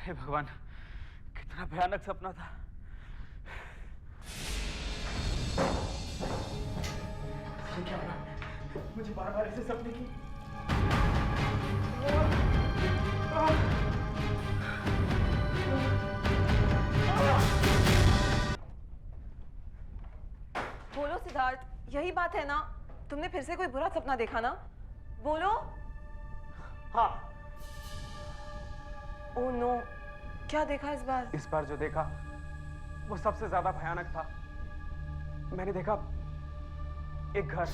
हे भगवान, कितना भयानक सपना था। ये क्या हो रहा? मुझे बार-बार ऐसे सपने की। बोलो सिद्धार्थ, यही बात है ना? तुमने फिर से कोई बुरा सपना देखा ना? बोलो। हाँ। ओह नो, क्या देखा इस बार? इस बार जो देखा वो सबसे ज्यादा भयानक था। मैंने देखा एक घर,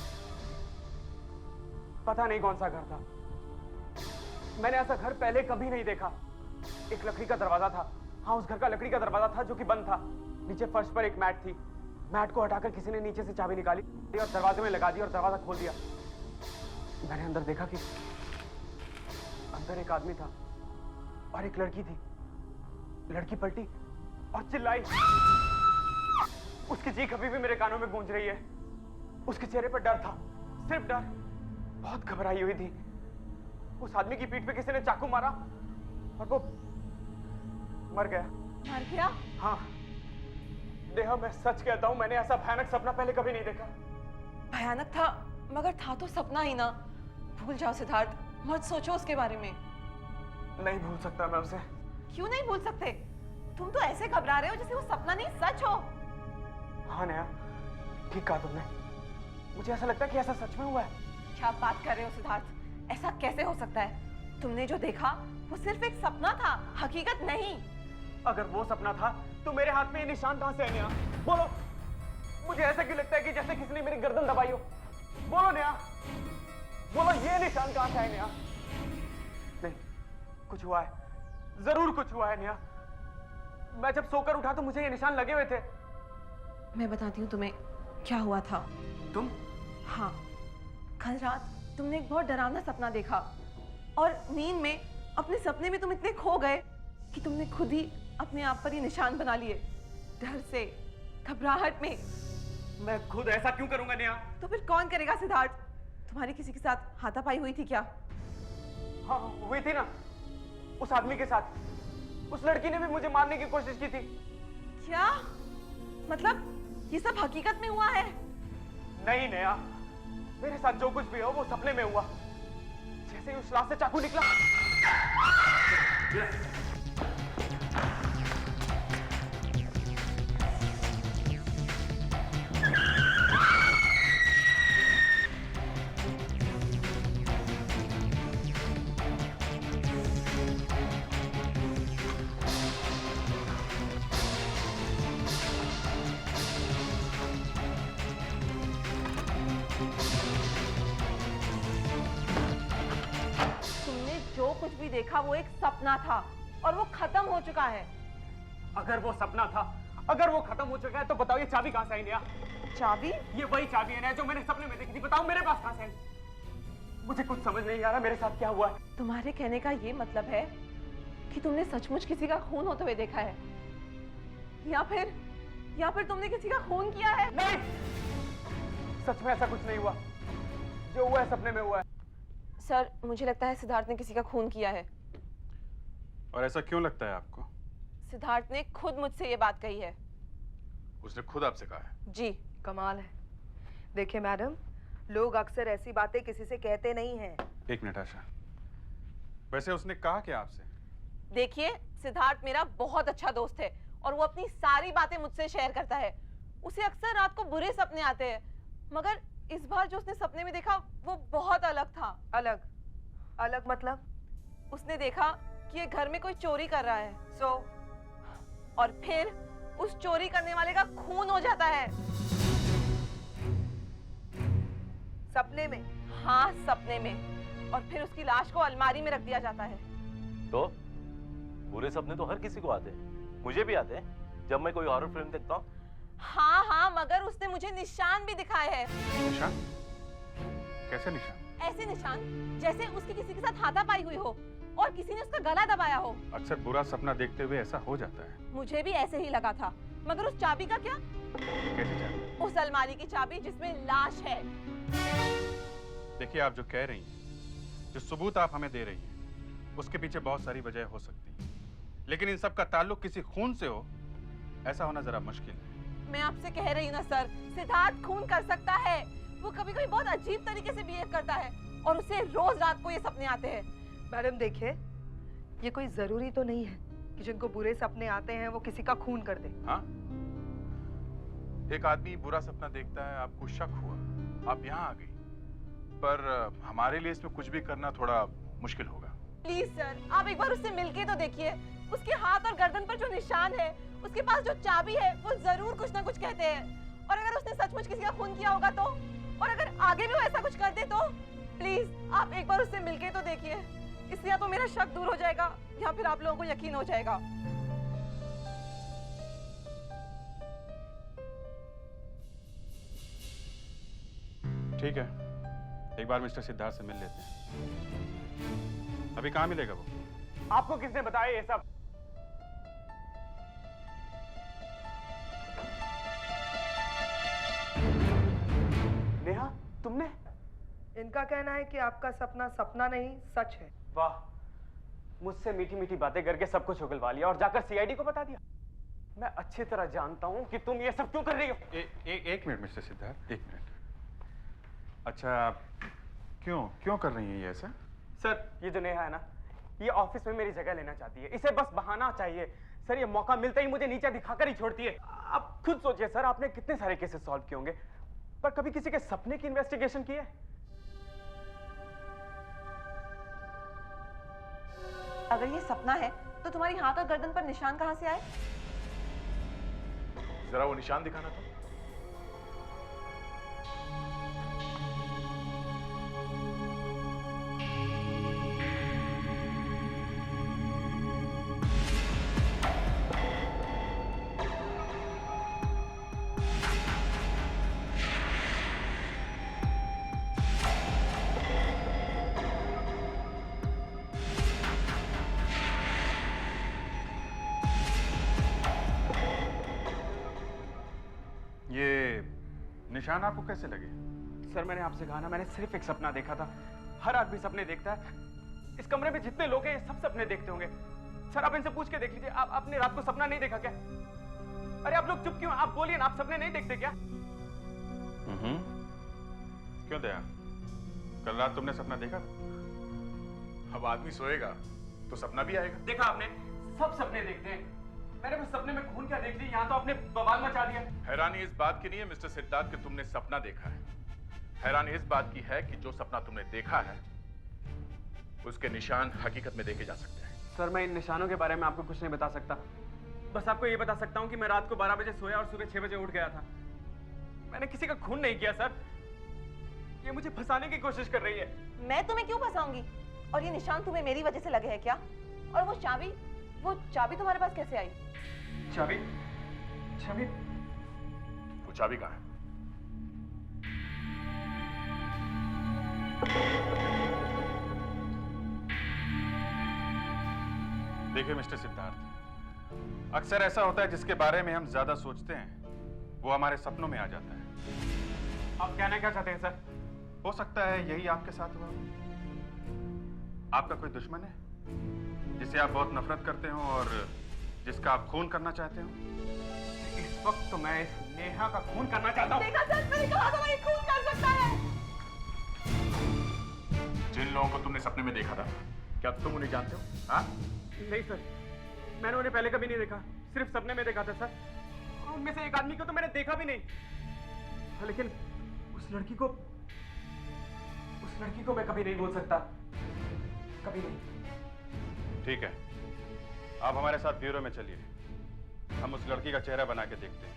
पता नहीं कौन सा घर था। मैंने ऐसा घर पहले कभी नहीं देखा। एक लकड़ी का दरवाजा था। हाँ, उस घर का लकड़ी का दरवाजा था जो कि बंद था। नीचे फर्श पर एक मैट थी। मैट को हटाकर किसी ने नीचे से चाबी निकाली और दरवाजे में लगा दी और दरवाजा खोल दिया। मैंने अंदर देखा कि अंदर एक आदमी था और एक लड़की थी। लड़की पलटी और चिल्लाई। उसकी चीख अभी भी मेरे कानों में गूंज रही है। उसके चेहरे पर डर था, सिर्फ डर। बहुत घबराई हुई थी। उस आदमी की पीठ पे किसी ने चाकू मारा और वो मर गया। मर गया? हाँ नेहा, मैं सच कहता हूं, मैंने ऐसा भयानक सपना पहले कभी नहीं देखा। भयानक था, मगर था तो सपना ही ना। भूल जाओ सिद्धार्थ, मत सोचो उसके बारे में। नहीं भूल सकता मैं उसे। क्यों नहीं भूल सकते? तुम तो ऐसे घबरा रहे हो जैसे वो सपना नहीं सच हो। हाँ नेहा, ठीक कहा तुमने। मुझे ऐसा लगता है कि ऐसा सच में हुआ है। क्या बात कर रहे हो सिद्धार्थ? ऐसा कैसे हो सकता है? तुमने जो देखा वो सिर्फ एक सपना था, हकीकत नहीं। अगर वो सपना था तो मेरे हाथ में ये निशान कहां से है नेहा? बोलो। मुझे ऐसा क्यों लगता है कि जैसे किसी ने मेरी गर्दन दबाई हो। बोलो नेहा, बोलो, ये निशान कहां से है नेहा? नहीं, कुछ हुआ है, जरूर कुछ हुआ है नेहा। मैं जब सोकर उठा तो मुझे ये निशान लगे हुए थे। मैं बताती हूँ तुम्हें क्या हुआ था। तुम? हाँ, कल रात तुमने एक बहुत डरावना सपना देखा और नींद में अपने सपने में तुम इतने खो गए कि तुमने खुद ही अपने आप पर ये निशान बना लिए। डर से, घबराहट में। मैं खुद ऐसा क्यों करूंगा नेहा? तो फिर कौन करेगा सिद्धार्थ? तुम्हारी किसी के साथ हाथापाई हुई थी क्या? हाँ हुई थी ना, उस आदमी के साथ। उस लड़की ने भी मुझे मारने की कोशिश की थी। क्या मतलब ये सब हकीकत में हुआ है? नहीं नेहा, मेरे साथ जो कुछ भी हो वो सपने में हुआ। जैसे ही उस लाश से चाकू निकला। जो कुछ भी देखा वो एक सपना था और वो खत्म हो चुका है। अगर वो सपना था, अगर वो खत्म हो चुका है तो बताओ ये चाबी कहां से आई नेहा? चाबी? ये वही चाबी है नेहा जो मैंने सपने में देखी थी। बताओ मेरे पास कहां से आई? मुझे कुछ समझ नहीं आ रहा मेरे साथ क्या हुआ है। तुम्हारे कहने का ये मतलब है कि तुमने सचमुच किसी का खून होते हुए देखा है, या फिर तुमने किसी का खून किया है? नहीं, सच में ऐसा कुछ नहीं हुआ। जो हुआ है सपने में हुआ है। सर, मुझे लगता है सिद्धार्थ ने किसी का खून किया है। और ऐसा क्यों लगता है आपको? सिद्धार्थ ने खुद मुझसे ये बात कही है। उसने खुद आपसे कहा है? जी। कमाल है। देखिए मैडम, लोग अक्सर ऐसी बातें किसी से कहते नहीं हैं। एक मिनट आशा, वैसे उसने कहा क्या आपसे? देखिए, सिद्धार्थ मेरा बहुत अच्छा दोस्त है और वो अपनी सारी बातें मुझसे शेयर करता है। उसे अक्सर रात को बुरे सपने आते हैं, मगर इस बार जो उसने सपने में देखा वो बहुत अलग था। अलग? अलग मतलब? उसने देखा कि ये घर में कोई चोरी कर रहा है। और फिर उस चोरी करने वाले का खून हो जाता है। सपने में? हाँ, सपने में। और फिर उसकी लाश को अलमारी में रख दिया जाता है। तो बुरे सपने तो हर किसी को आते हैं, मुझे भी आते हैं जब मैं कोई हॉरर फिल्म देखता हूँ। हाँ, मगर उसने मुझे निशान भी दिखाए हैं। निशान? कैसे निशान? ऐसे निशान जैसे उसकी किसी के साथ हाथापाई हुई हो और किसी ने उसका गला दबाया हो। अक्सर बुरा सपना देखते हुए ऐसा हो जाता है। मुझे भी ऐसे ही लगा था, मगर उस चाबी का क्या? कैसे चाबी? उस अलमारी की चाबी जिसमें लाश है। देखिए, आप जो कह रही हैं, जो सबूत आप हमें दे रही हैं, उसके पीछे बहुत सारी वजह हो सकती है। लेकिन इन सब का ताल्लुक किसी खून से हो, ऐसा होना जरा मुश्किल है। मैं आपसे कह रही हूँ ना सर, सिद्धार्थ खून कर सकता है। वो कभी कभी बहुत अजीब तरीके से बिहेव करता है और उसे रोज रात को ये सपने आते हैं। मैडम देखिए, ये कोई जरूरी तो नहीं है कि जिनको बुरे सपने आते हैं वो किसी का खून कर दे। हाँ, एक आदमी बुरा सपना देखता है, आपको शक हुआ, आप यहाँ आ गई, पर हमारे लिए इसमें कुछ भी करना थोड़ा मुश्किल होगा। प्लीज सर, आप एक बार उससे मिलके तो देखिए। उसके हाथ और गर्दन पर जो निशान है, उसके पास जो चाबी है, वो जरूर कुछ ना कुछ कहते हैं। और अगर उसने सचमुच किसी का खून किया होगा तो, और अगर आगे भी वो ऐसा कुछ कर दे तो, प्लीज आप एक बार उससे मिलके तो देखिए। इससे या तो मेरा शक दूर हो जाएगा या फिर आप लोगों को यकीन हो जाएगा। ठीक है, एक बार मिस्टर सिद्धार्थ से मिल लेते हैं। अभी कहाँ मिलेगा वो? आपको किसने बताया ये सब? नेहा, तुमने? इनका कहना है कि आपका सपना सपना नहीं, सच है। वाह, मुझसे मीठी मीठी बातें करके सब कुछ उगलवा लिया और जाकर सीआईडी को बता दिया। मैं अच्छी तरह जानता हूं कि तुम ये सब क्यों कर रही हो। एक मिनट मिस्टर सिद्धार्थ, एक मिनट। अच्छा, क्यों कर रही हैं ये ऐसा? सर, ये जो नेहा है ना, ये ऑफिस में मेरी जगह लेना चाहती है। इसे बस बहाना चाहिए। सर, ये मौका मिलता ही मुझे नीचे दिखाकर ही छोड़ती है। आप खुद सोचिए सर, आपने कितने सारे केसेस सॉल्व किए होंगे, पर कभी किसी के सपने की इन्वेस्टिगेशन की है? अगर ये सपना है तो तुम्हारी हाथ और गर्दन पर निशान कहाँ से आए? जरा वो निशान दिखाना था। ये निशान आपको कैसे लगे? सर, मैंने आपसे कहा ना, मैंने सिर्फ एक सपना देखा था। हर आदमी सपने देखता है। इस कमरे में जितने लोग हैं, ये सब सपने देखते होंगे। सर, आप इनसे पूछ के देख लीजिए, आपने रात को सपना नहीं देखा क्या? अरे आप लोग चुप क्यों? आप बोलिए ना, आप सपने नहीं देखते क्या? क्यों दया, कल रात तुमने सपना देखा था? अब आदमी सोएगा तो सपना भी आएगा। देखा आपने, सब सपने देखते हैं। मैंने बस सपने में खून क्या देख ली, यहाँ तो आपने बवाल मचा दिया। हैरानी इस बात की नहीं है मिस्टर सिद्धार्थ कि तुमने सपना देखा है। हैरानी इस बात की है कि जो सपना तुमने देखा है उसके निशान हकीकत में देखे जा सकते हैं। सर, मैं इन निशानों के बारे में आपको कुछ नहीं बता सकता। बस आपको ये बता सकता हूँ कि मैं रात को 12 बजे सोया और सुबह 6 बजे उठ गया था। मैंने किसी का खून नहीं किया सर। ये मुझे फंसाने की कोशिश कर रही है। मैं तुम्हें क्यों फंसाऊंगी? और ये निशान तुम्हें मेरी वजह से लगे हैं क्या? और वो चाबी तुम्हारे पास कैसे आई? चाबी? वो चाबी कहाँ है? देखिए मिस्टर सिद्धार्थ, अक्सर ऐसा होता है जिसके बारे में हम ज्यादा सोचते हैं वो हमारे सपनों में आ जाता है। आप कहना क्या चाहते हैं सर? हो सकता है यही आपके साथ हुआ। आपका कोई दुश्मन है जिसे आप बहुत नफरत करते हो और जिसका आप खून करना चाहते हो? इस वक्त तो मैं इस नेहा का खून करना चाहता हूँ। देखा सर, मैंने कहा था ये खून कर सकता है। जिन लोगों को तुमने सपने में देखा था, क्या तुम उन्हें जानते हो? हाँ? नहीं सर, मैंने उन्हें पहले कभी नहीं देखा, सिर्फ सपने में देखा था सर। और उनमें से एक आदमी को तो मैंने देखा भी नहीं। लेकिन उस लड़की को मैं कभी नहीं भूल सकता, कभी नहीं। ठीक है, आप हमारे साथ ब्यूरो में चलिए। हम उस लड़की का चेहरा बना के देखते हैं,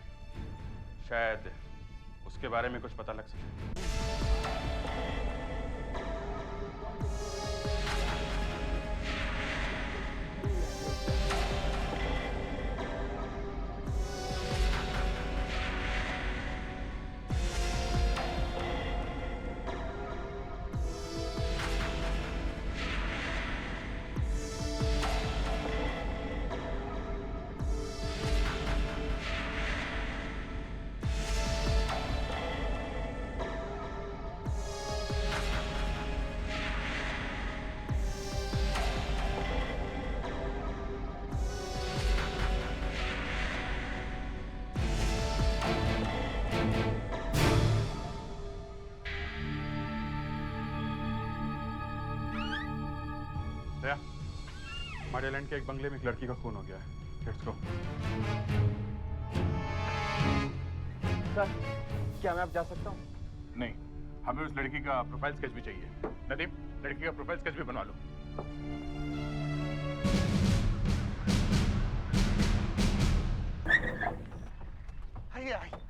शायद उसके बारे में कुछ पता लग सके। हमारे लैंड के एक बंगले में एक लड़की का खून हो गया है। Let's go. सर, क्या मैं अब जा सकता हूँ? नहीं, हमें उस लड़की का प्रोफाइल स्केच भी चाहिए। नदीम, लड़की का प्रोफाइल स्केच भी बनवा लो।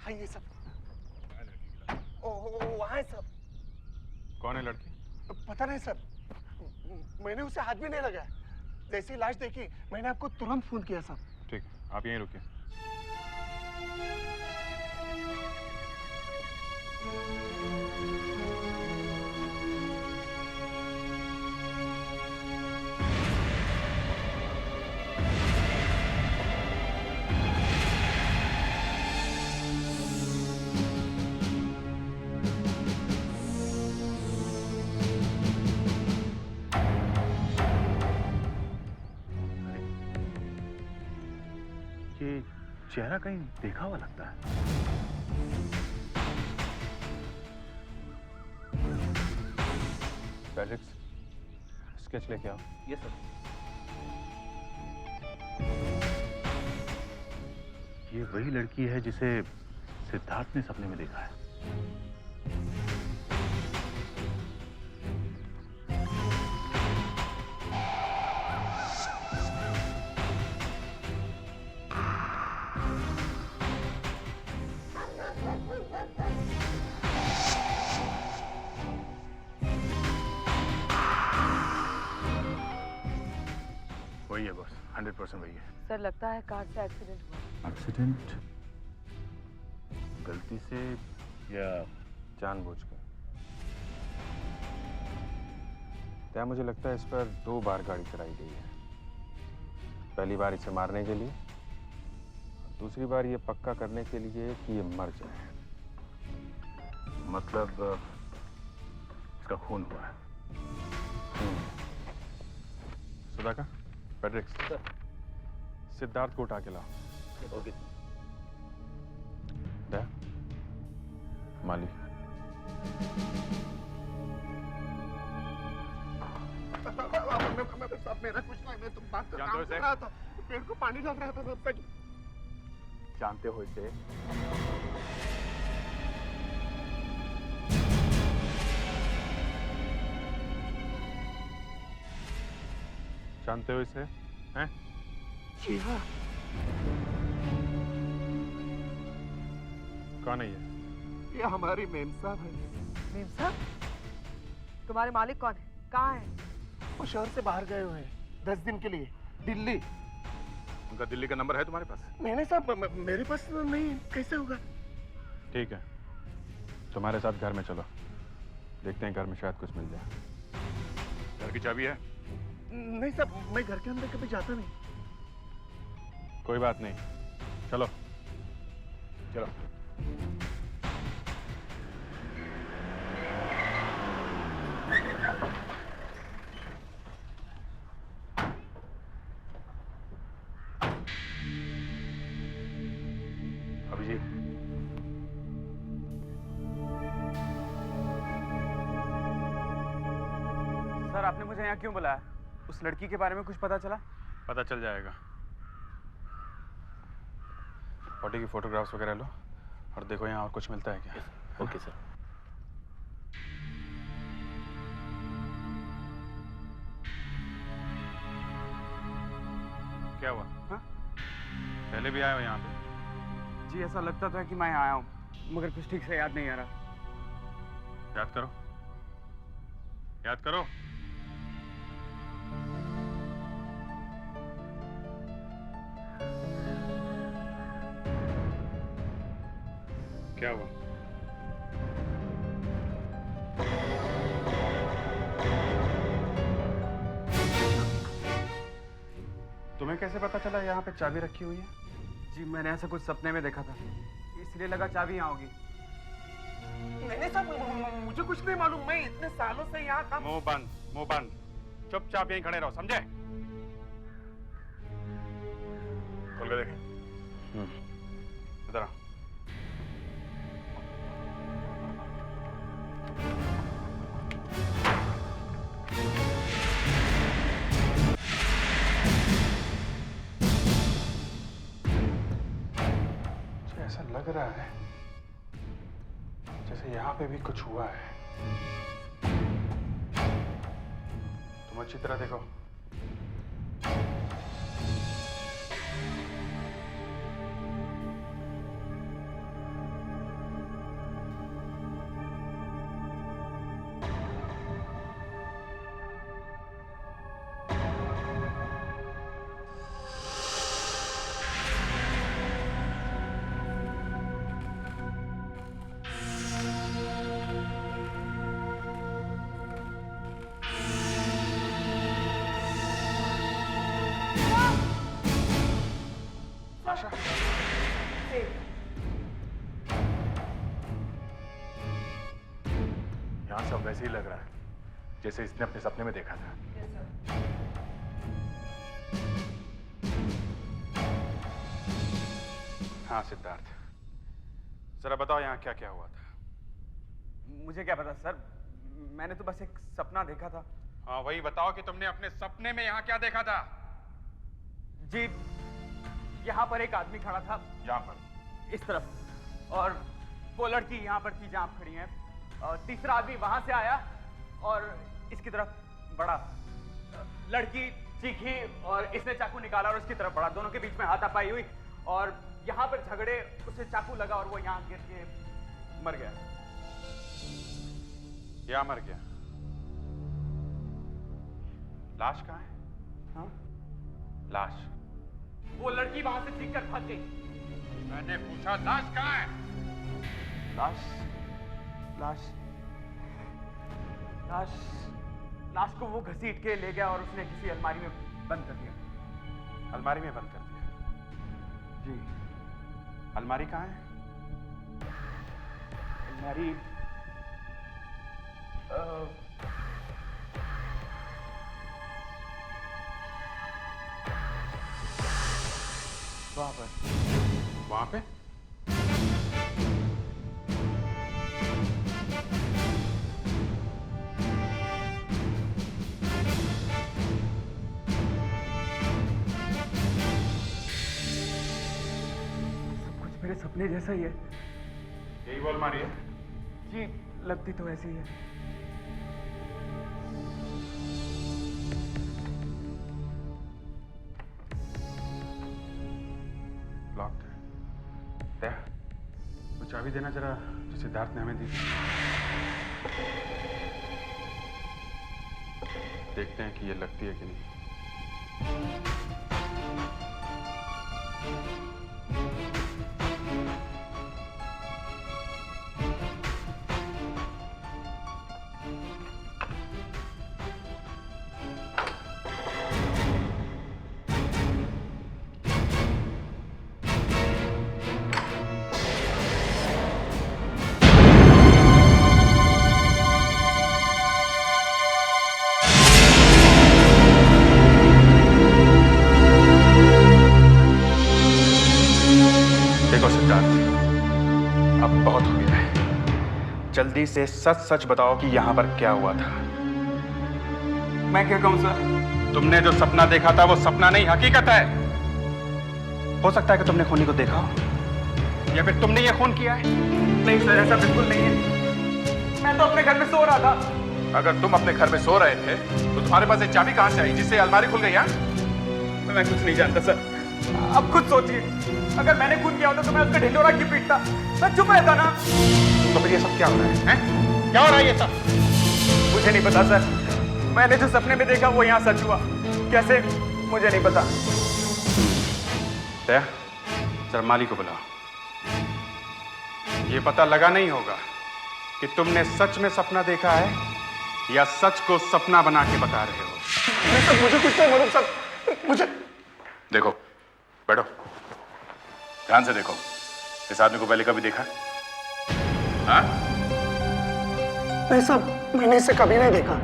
आइए सब। वहाँ है सब। कौन है लड़की? पता नहीं सर, मैंने उसे हाथ भी नहीं लगाया। जैसे ही लाश देखी मैंने आपको तुरंत फोन किया सर। ठीक है, आप यहीं रुकिए। ये चेहरा कहीं देखा हुआ लगता है। फेलिक्स, स्केच लेके आओ। Yes sir. ये वही लड़की है जिसे सिद्धार्थ ने सपने में देखा है। वही है बॉस, 100% वही है। सर लगता है कार से एक्सीडेंट हुआ। एक्सीडेंट? गलती से या जानबूझकर। क्या मुझे लगता है इस पर 2 बार गाड़ी चलाई गई है। पहली बार इसे मारने के लिए, दूसरी बार ये पक्का करने के लिए कि ये मर जाए। मतलब इसका खून हुआ है। सुधाकर, पेड्रिक्स, सिद्धार्थ को उठा के लाओ। ओके। माली, मेरा कुछ नहीं, मैं तुम बात कर जानते हो इसे? रहा था, पेड़ को पानी डाल रहा था सर। जानते हो इसे? जानते हो इसे? हैं? जी हाँ। कौन है ये? ये हमारी मेम साहब है। मेम साहब, तुम्हारे मालिक कौन है? कहाँ है? वो शहर से बाहर गए हुए हैं 10 दिन के लिए, दिल्ली। उनका दिल्ली का नंबर है तुम्हारे पास? नहीं साहब, मेरे पास नहीं, कैसे होगा? ठीक है, तुम्हारे साथ घर में चलो, देखते हैं घर में शायद कुछ मिल जाए। घर की चाबी है? नहीं साहब, मैं घर के अंदर कभी जाता नहीं। कोई बात नहीं, चलो। चलो। अभिजीत, सर, आपने मुझे यहाँ क्यों बुलाया? उस लड़की के बारे में कुछ पता चला? पता चल जाएगा। बॉडी की फोटोग्राफ्स वगैरह लो और देखो यहाँ और कुछ मिलता है क्या। Okay sir. क्या हुआ? हाँ? पहले भी आए हो यहाँ पे? जी, ऐसा लगता तो है कि मैं यहाँ आया हूँ, मगर कुछ ठीक से याद नहीं आ रहा। याद करो, याद करो। क्या हुआ? तुम्हें कैसे पता चला यहाँ पे चाबी रखी हुई है? जी, मैंने ऐसा कुछ सपने में देखा था, इसलिए लगा चाबी यहाँ होगी। नहीं साहब, मुझे कुछ नहीं मालूम, मैं इतने सालों से यहाँ काम। मुंह बंद, मुंह बंद, चुपचाप यहीं खड़े रहो, समझे? खोल के देखें। इधर आ। लग रहा है जैसे यहाँ पे भी कुछ हुआ है। तुम अच्छी तरह देखो। आशा, यहाँ सब वैसे ही लग रहा है जैसे इसने अपने सपने में देखा था। हाँ सिद्धार्थ, जरा बताओ यहाँ क्या क्या हुआ था। मुझे क्या पता सर, मैंने तो बस एक सपना देखा था। हाँ वही बताओ कि तुमने अपने सपने में यहाँ क्या देखा था। जी, यहाँ पर एक आदमी खड़ा था, यहाँ पर इस तरफ, और वो लड़की यहाँ पर थी जहाँ आप खड़ी हैं, और तीसरा आदमी वहां से आया और इसकी तरफ बढ़ा। लड़की चीखी और इसने चाकू निकाला और इसकी तरफ बढ़ा। दोनों के बीच में हाथापाई हुई और यहाँ पर झगड़े, उसे चाकू लगा और वो यहाँ गिर के मर गया। यहाँ मर गया। लाश कहाँ है? हाँ? लाश? वो लड़की वहां से चीख कर भाग गई। मैंने पूछा लाश कहाँ है? लाश लाश लाश लाश को वो घसीट के ले गया और उसने किसी अलमारी में बंद कर दिया। अलमारी में बंद कर दिया? जी। अलमारी कहाँ है? अलमारी वहां पर। वहां पे? सब कुछ मेरे सपने जैसा ही है। यही वो अलमारी है? जी, लगती तो ऐसी ही है। लॉक्ड है। दे, वो चाबी देना जरा जो सिद्धार्थ ने हमें दी। देखते हैं कि ये लगती है कि नहीं। देखो सिद्धार्थ, अब बहुत हो गया है। जल्दी से सच सच बताओ कि यहाँ पर क्या हुआ था। मैं क्या कहूँ सर? तुमने जो सपना देखा था वो सपना नहीं, हकीकत है। हो सकता है कि तुमने खूनी को देखा हो, या फिर तुमने ये खून किया है। नहीं सर, ऐसा बिल्कुल नहीं है। मैं तो अपने घर में सो रहा था। अगर तुम अपने घर में सो रहे थे तो तुम्हारे पास एक चाबी कहां से आई जिससे अलमारी खुल गई? मैं कुछ नहीं जानता सर, अब खुद सोचिए। अगर मैंने खून किया होता तो मैं उसका ढिंढोरा क्यों पीटता? मैं चुप रहता ना। तो फिर ये सब क्या हो रहा है, हैं? क्या हो रहा है ये सब? मुझे नहीं पता सर, मैंने जो सपने में देखा वो यहाँ सच हुआ। कैसे, मुझे नहीं पता। दया, जरा माली को बुलाओ। ये पता लगा नहीं होगा कि तुमने सच में सपना देखा है या सच को सपना बना के बता रहे हो। सर मुझे कुछ नहीं मालूम सर, मुझे। देखो, बैठो, ध्यान से देखो। इस आदमी को पहले कभी देखा? हाँ? नहीं सर, मैंने इसे कभी नहीं देखा।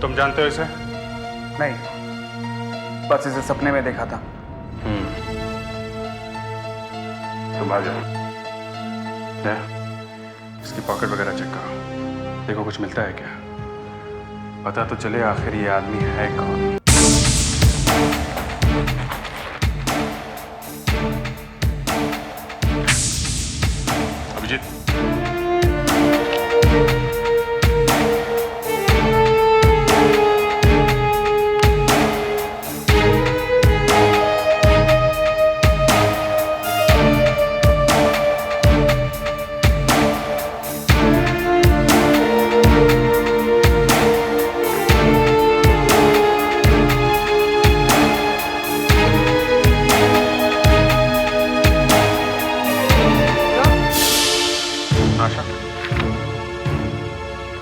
तुम जानते हो इसे? नहीं, बस इसे सपने में देखा था। तुम आ जाओ। दया, इसकी पॉकेट वगैरह चेक करो, देखो कुछ मिलता है क्या। पता तो चले आखिर ये आदमी है कौन।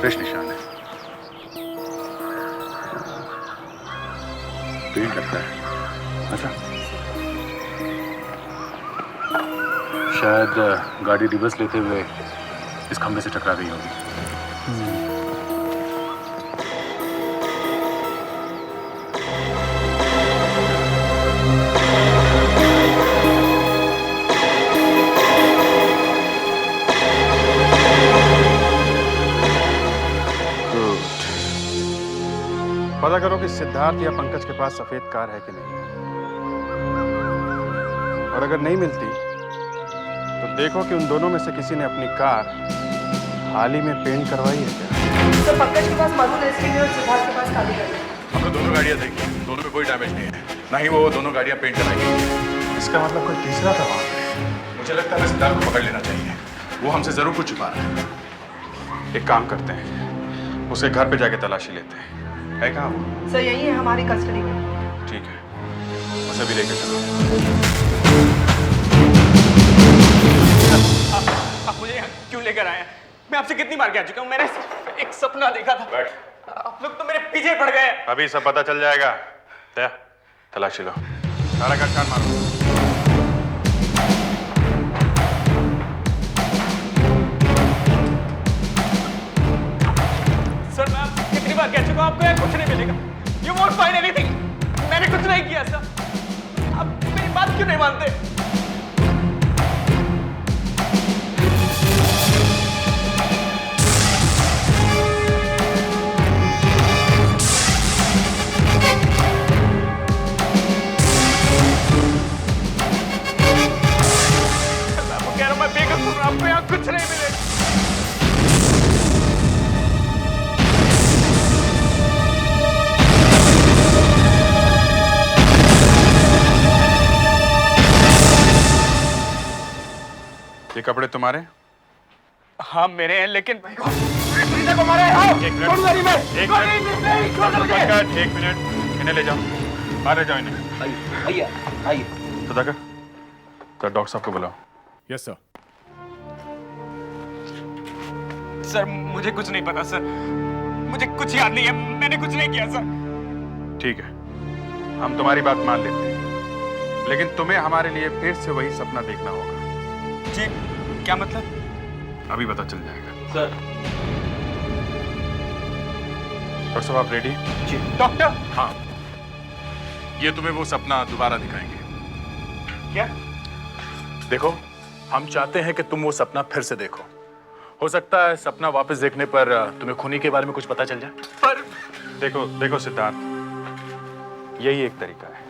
फ्रेश निशान है। पेंट लगता है। अच्छा, शायद गाड़ी रिवर्स लेते हुए इस खंभे से टकरा गई होगी। पता करो कि सिद्धार्थ या पंकज के पास सफेद कार है कि नहीं, और अगर नहीं मिलती तो देखो कि उन दोनों में से किसी ने अपनी कार हाल ही में पेंट करवाई है क्या। तो पंकज के पास मालूम है, इसके लिए और सिद्धार्थ के पास काली गाड़ी है। हमने दोनों गाड़ियां देखी, दोनों में कोई डैमेज नहीं है, ना ही वो दोनों गाड़ियां पेंट कराई। इसका मतलब कोई तीसरा था वहां पे। मुझे लगता है सिद्धार्थ को पकड़ लेना चाहिए, वो हमसे जरूर कुछ छुपा रहा है। एक काम करते हैं, उसके घर पे जाके तलाशी लेते हैं। है कहाँ वो? सर यही है हमारी कस्टडी में। ठीक है, उसे भी लेके चलो। आप मुझे यहाँ क्यों लेकर आए हैं? मैं आपसे कितनी बार कह चुका हूँ, मैंने एक सपना देखा था। बैठ। आप लोग तो मेरे पीछे पड़ गए। अभी सब पता चल जाएगा। तलाशी लो, सारा घर छान मारो। सर मैं आपसे कितनी बार कह चुका हूँ, आपको यहाँ कुछ नहीं मिलेगा। You won't find anything. मैंने कुछ नहीं किया सर। आप मेरी बात क्यों नहीं मानते? मैं आपको कह रहा हूँ, मैं बेकसूर हूँ, आपको यहाँ कुछ नहीं मिलेगा। ये कपड़े तुम्हारे? हाँ मेरे हैं, लेकिन एक मिनट, इन्हें ले जाओ, बाहर ले जाओ इन्हें। आइए आइए। सुधाकर, तो डॉक्टर साहब को बुलाओ। Yes sir. सर मुझे कुछ नहीं पता सर, मुझे कुछ याद नहीं है, मैंने कुछ नहीं किया सर। ठीक है, हम तुम्हारी बात मान लेते हैं, लेकिन तुम्हें हमारे लिए फिर से वही सपना देखना होगा। जी क्या मतलब? अभी पता चल जाएगा। सर। डॉक्टर साहब आप रेडी? जी डॉक्टर। हाँ, ये तुम्हें वो सपना दोबारा दिखाएंगे। क्या? देखो, हम चाहते हैं कि तुम वो सपना फिर से देखो। हो सकता है सपना वापस देखने पर तुम्हें खूनी के बारे में कुछ पता चल जाए। पर देखो सिद्धार्थ, यही एक तरीका है।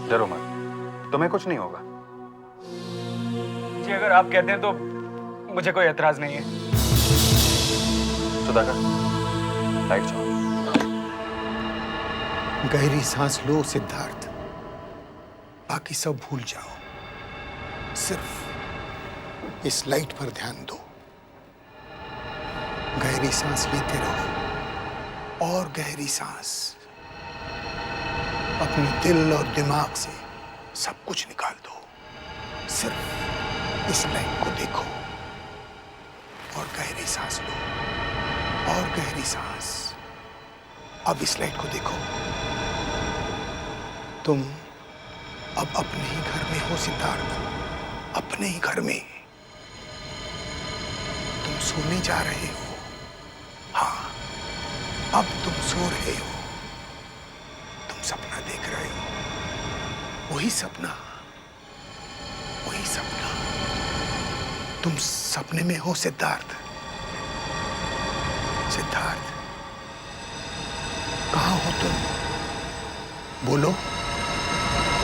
डरो मत, तुम्हें कुछ नहीं होगा। जी अगर आप कहते हैं तो मुझे कोई एतराज नहीं है। सुधाकर, लाइट जाओ। गहरी सांस लो सिद्धार्थ, बाकी सब भूल जाओ, सिर्फ इस लाइट पर ध्यान दो। गहरी सांस लेते रहो और गहरी सांस। अपने दिल और दिमाग से सब कुछ निकाल दो, सिर्फ इस लाइट को देखो और गहरी सांस लो और गहरी सांस। अब इस लाइट को देखो, तुम अब अपने ही घर में हो सिद्धार्थ, अपने ही घर में। तुम सोने जा रहे हो। हाँ, अब तुम सो रहे हो। तुम सपना देख रहे हो, वही सपना, वही सपना। तुम सपने में हो सिद्धार्थ। सिद्धार्थ, कहाँ हो तुम? बोलो,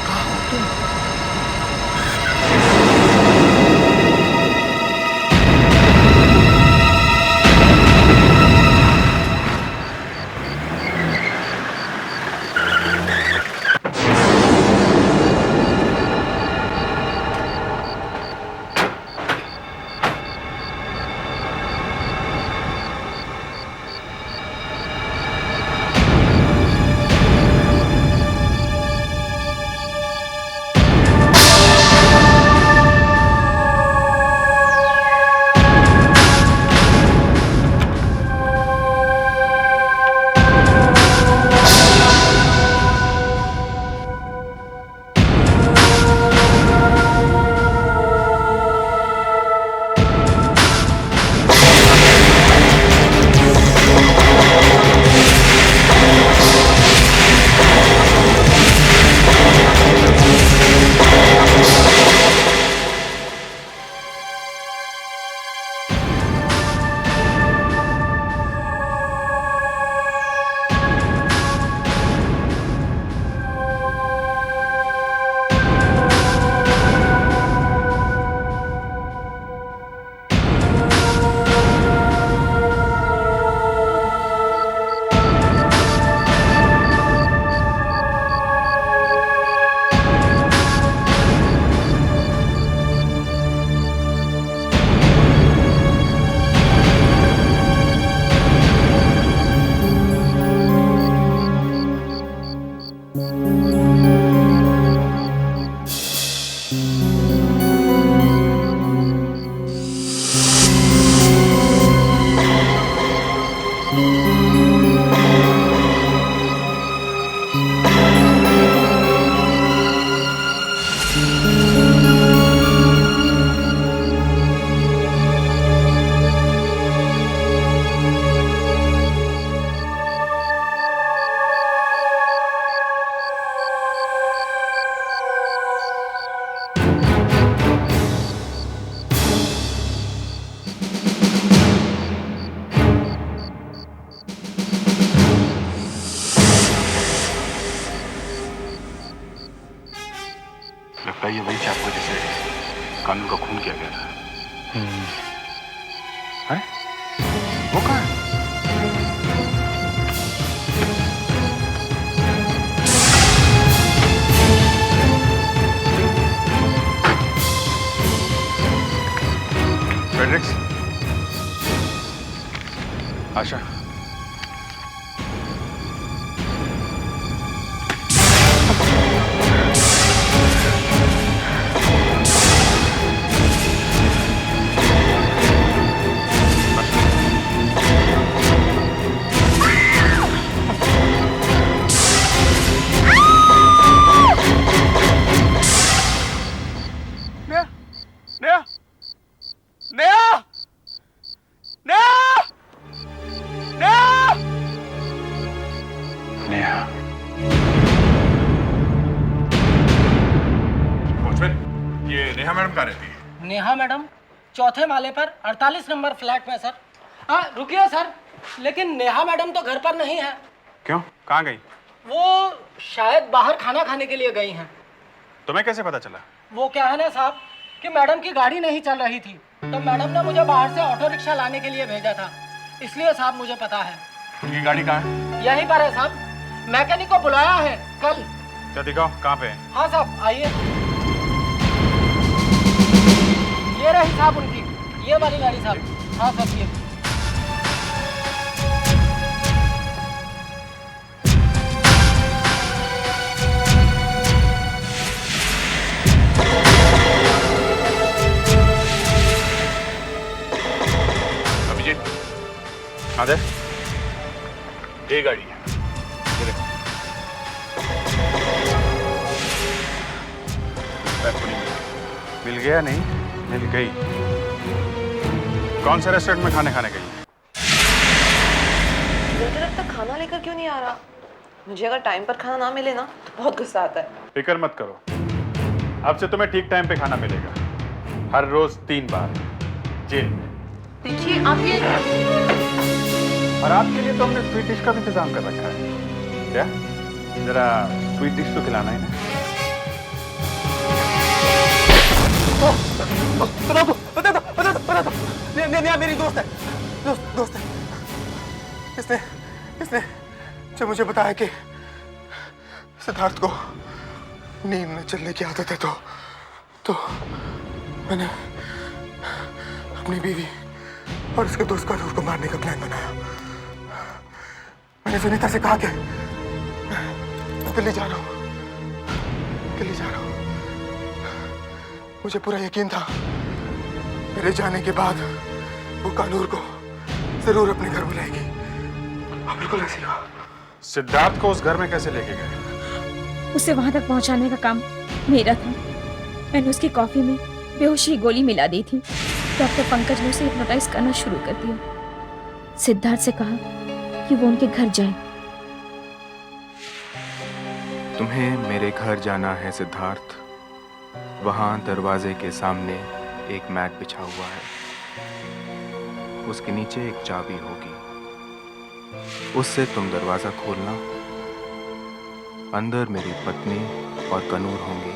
कहाँ हो तुम? क्या ये वही चाकू जिसे कानून का खून किया गया था? है? वो कहाँ है? फ्रेडरिक्स, आशा, नेहा, नेहा, नेहा, नेहा, नेहा। वॉचमैन, ये नेहा मैडम कहाँ रहती है? नेहा मैडम चौथे माले पर 48 नंबर फ्लैट में सर। हाँ रुकिए सर, लेकिन नेहा मैडम तो घर पर नहीं है। क्यों? कहाँ गई? वो शायद बाहर खाना खाने के लिए गई हैं। तुम्हें कैसे पता चला? वो क्या है ना साहब कि मैडम की गाड़ी नहीं चल रही थी, तो मैडम ने मुझे बाहर से ऑटो रिक्शा लाने के लिए भेजा था, इसलिए साहब मुझे पता है। उनकी गाड़ी कहाँ है? यहीं पर है साहब, मैकेनिक को बुलाया है कल। क्या दिखाओ, कहाँ पे है? हाँ साहब आइए, ये रही साहब उनकी, ये वाली गाड़ी साहब। हाँ साहब ये। आदे, ये गाड़ी है। ये देखो। मिल गया नहीं? मिल गई। कौन से रेस्टोरेंट में खाने गई? मुझे लगता है खाना लेकर क्यों नहीं आ रहा। मुझे अगर टाइम पर खाना ना मिले ना तो बहुत गुस्सा आता है। फिक्र मत करो, अब से तुम्हें ठीक टाइम पे खाना मिलेगा, हर रोज 3 बार जेल में। देखिए आप ये, और आपके लिए तो हमने स्वीट डिश का भी इंतजाम कर रखा है। क्या? जरा स्वीट डिश तो खिलाना है ना। बता दो। नेहा मेरी दोस्त है, दोस्त है। इसने जब मुझे बताया कि सिद्धार्थ को नींद में चलने की आदत है, तो मैंने अपनी बीवी और उसके दोस्त कानूर को मारने का प्लान बनाया। मैंने सुनीता से कहा कि मैं दिल्ली जा रहा हूँ। मुझे पूरा यकीन था मेरे जाने के बाद वो कानूर को जरूर अपने घर बुलाएगी। अब बिल्कुल ऐसी हुआ। सिद्धार्थ को उस घर में कैसे लेके गए? उसे वहां तक पहुंचाने का काम मेरा था। मैंने उसकी कॉफी में बेहोशी की गोली मिला दी थी। डॉक्टर पंकज ने उसे हिप्नोटाइज करना शुरू कर दिया। सिद्धार्थ से कहा कि वो उनके घर जाए। तुम्हें मेरे घर जाना है सिद्धार्थ। वहां दरवाजे के सामने एक मैट बिछा हुआ है, उसके नीचे एक चाबी होगी, उससे तुम दरवाजा खोलना। अंदर मेरी पत्नी और कनूर होंगे।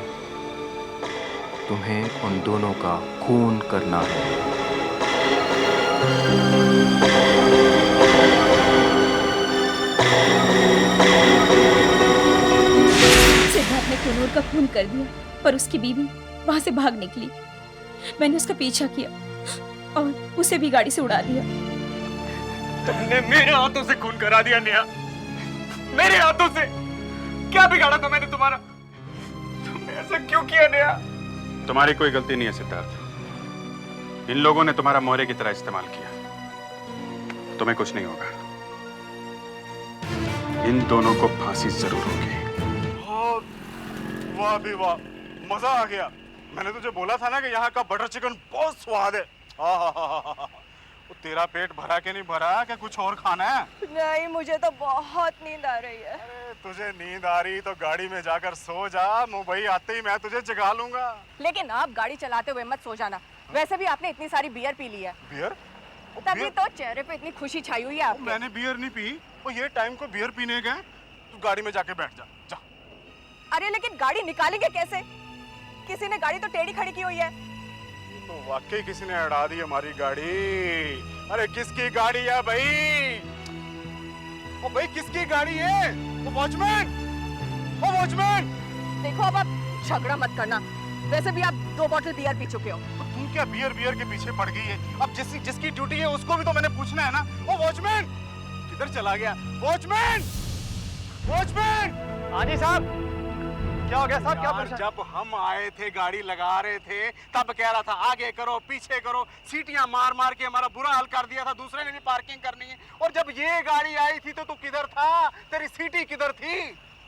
तुम्हें उन दोनों का खून करना है। सिद्धार्थ ने कनूर का खून कर दिया, पर उसकी बीवी वहां से भाग निकली। मैंने उसका पीछा किया और उसे भी गाड़ी से उड़ा दिया। तुमने मेरे हाथों से खून करा दिया नेहा, मेरे हाथों से। क्या बिगाड़ा था मैंने तुम्हारा? तुमने ऐसा क्यों किया नेहा? तुम्हारी कोई गलती नहीं है सिद्धार्थ। इन लोगों ने तुम्हारा मोहरे की तरह इस्तेमाल किया। तुम्हें कुछ नहीं होगा। इन दोनों को फांसी जरूर होगी। वाह भी वाह, मजा आ गया। मैंने तुझे बोला था ना कि यहाँ का बटर चिकन बहुत स्वाद है। वो तेरा पेट भरा के नहीं भरा कि कुछ और खाना है? नहीं, मुझे तो बहुत नींद आ रही है। अरे तुझे नींद आ रही तो गाड़ी में जाकर सो जा। मुंबई आते ही मैं तुझे जगा लूंगा। लेकिन आप गाड़ी चलाते हुए मत सो जाना। वैसे भी आपने इतनी सारी बियर पी ली है। बियर? तभी तो चेहरे पे इतनी खुशी छाई हुई है आपके। मैंने बियर नहीं पी। वो ये टाइम को बियर पीने गए। तू गाड़ी में जाके बैठ जा। जा। अरे लेकिन गाड़ी निकालेंगे कैसे? किसी ने गाड़ी तो टेढ़ी खड़ी की हुई है। तो वाकई किसी ने अड़ा दी हमारी गाड़ी। अरे किसकी गाड़ी है भाई? ओ भाई किसकी गाड़ी है? वो वॉचमैन, ओ वॉचमैन। देखो अब आप झगड़ा मत करना, वैसे भी आप 2 बोतल बियर पी चुके हो। तो तुम क्या बियर के पीछे पड़ गई है? अब जिसकी ड्यूटी है उसको भी तो मैंने पूछना है ना। ओ वॉचमैन किधर चला गया? Watchman, watchman. हाँ जी साहब, क्या हो गया साहब? क्या यार, जब हम आए थे गाड़ी लगा रहे थे तब कह रहा था आगे करो पीछे करो, सीटियां मार मार के हमारा बुरा हाल कर दिया था। दूसरे ने भी पार्किंग करनी है, और जब ये गाड़ी आई थी तो तू किधर था? तेरी सीटी किधर थी?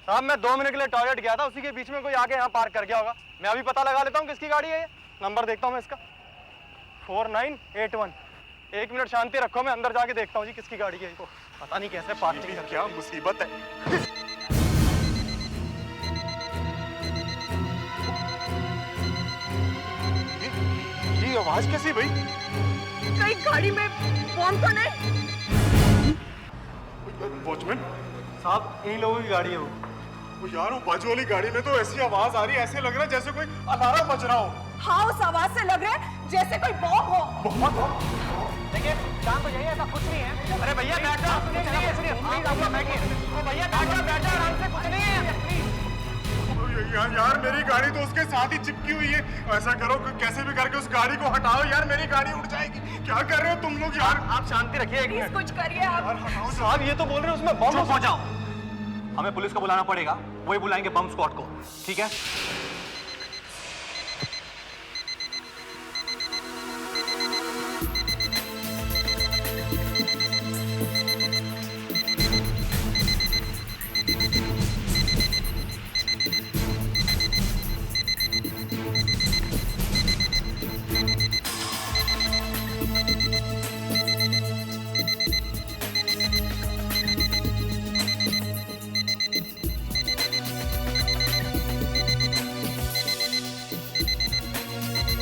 साहब मैं 2 मिनट के लिए टॉयलेट गया था, उसी के बीच में कोई आके यहाँ पार्क कर गया होगा। मैं अभी पता लगा लेता हूँ किसकी गाड़ी है ये। नंबर देखता हूँ मैं इसका, 4981। 1 मिनट शांति रखो, मैं अंदर जाके देखता हूँ जी किसकी गाड़ी है। पता नहीं कैसे पार्किंग कर। क्या मुसीबत है। ये आवाज कैसी भाई? कहीं गाड़ी में बम तो नहीं? वॉचमैन साहब इन लोगों की गाड़ी है वो। यार वो बाजू वाली गाड़ी में तो ऐसी आवाज आ रही है, ऐसे लग रहा है जैसे कोई अलार्म बज रहा हो। हाँ, उस आवाज से लग रहा है जैसे कोई बम हो। देखिए शांत हो जाइए, ऐसा कुछ नहीं है। अरे भैया बैठ जाओ, कुछ नहीं है। प्लीज आप लोग बैठिए। भैया बैठ जाओ आराम से, कुछ नहीं है प्लीज। यार मेरी गाड़ी तो उसके साथ ही चिपकी हुई है। ऐसा करो कि कैसे भी करके उस गाड़ी को हटाओ यार, मेरी गाड़ी उड़ जाएगी। क्या कर रहे हो तुम लोग यार? आप शांति रखिए एक प्लीज मिनट। कुछ करिए आप। साहब ये तो बोल रहे हैं उसमें बम चुप हो जाओ, हमें पुलिस को बुलाना पड़ेगा, वही बुलाएंगे बम स्क्वाड को, ठीक है?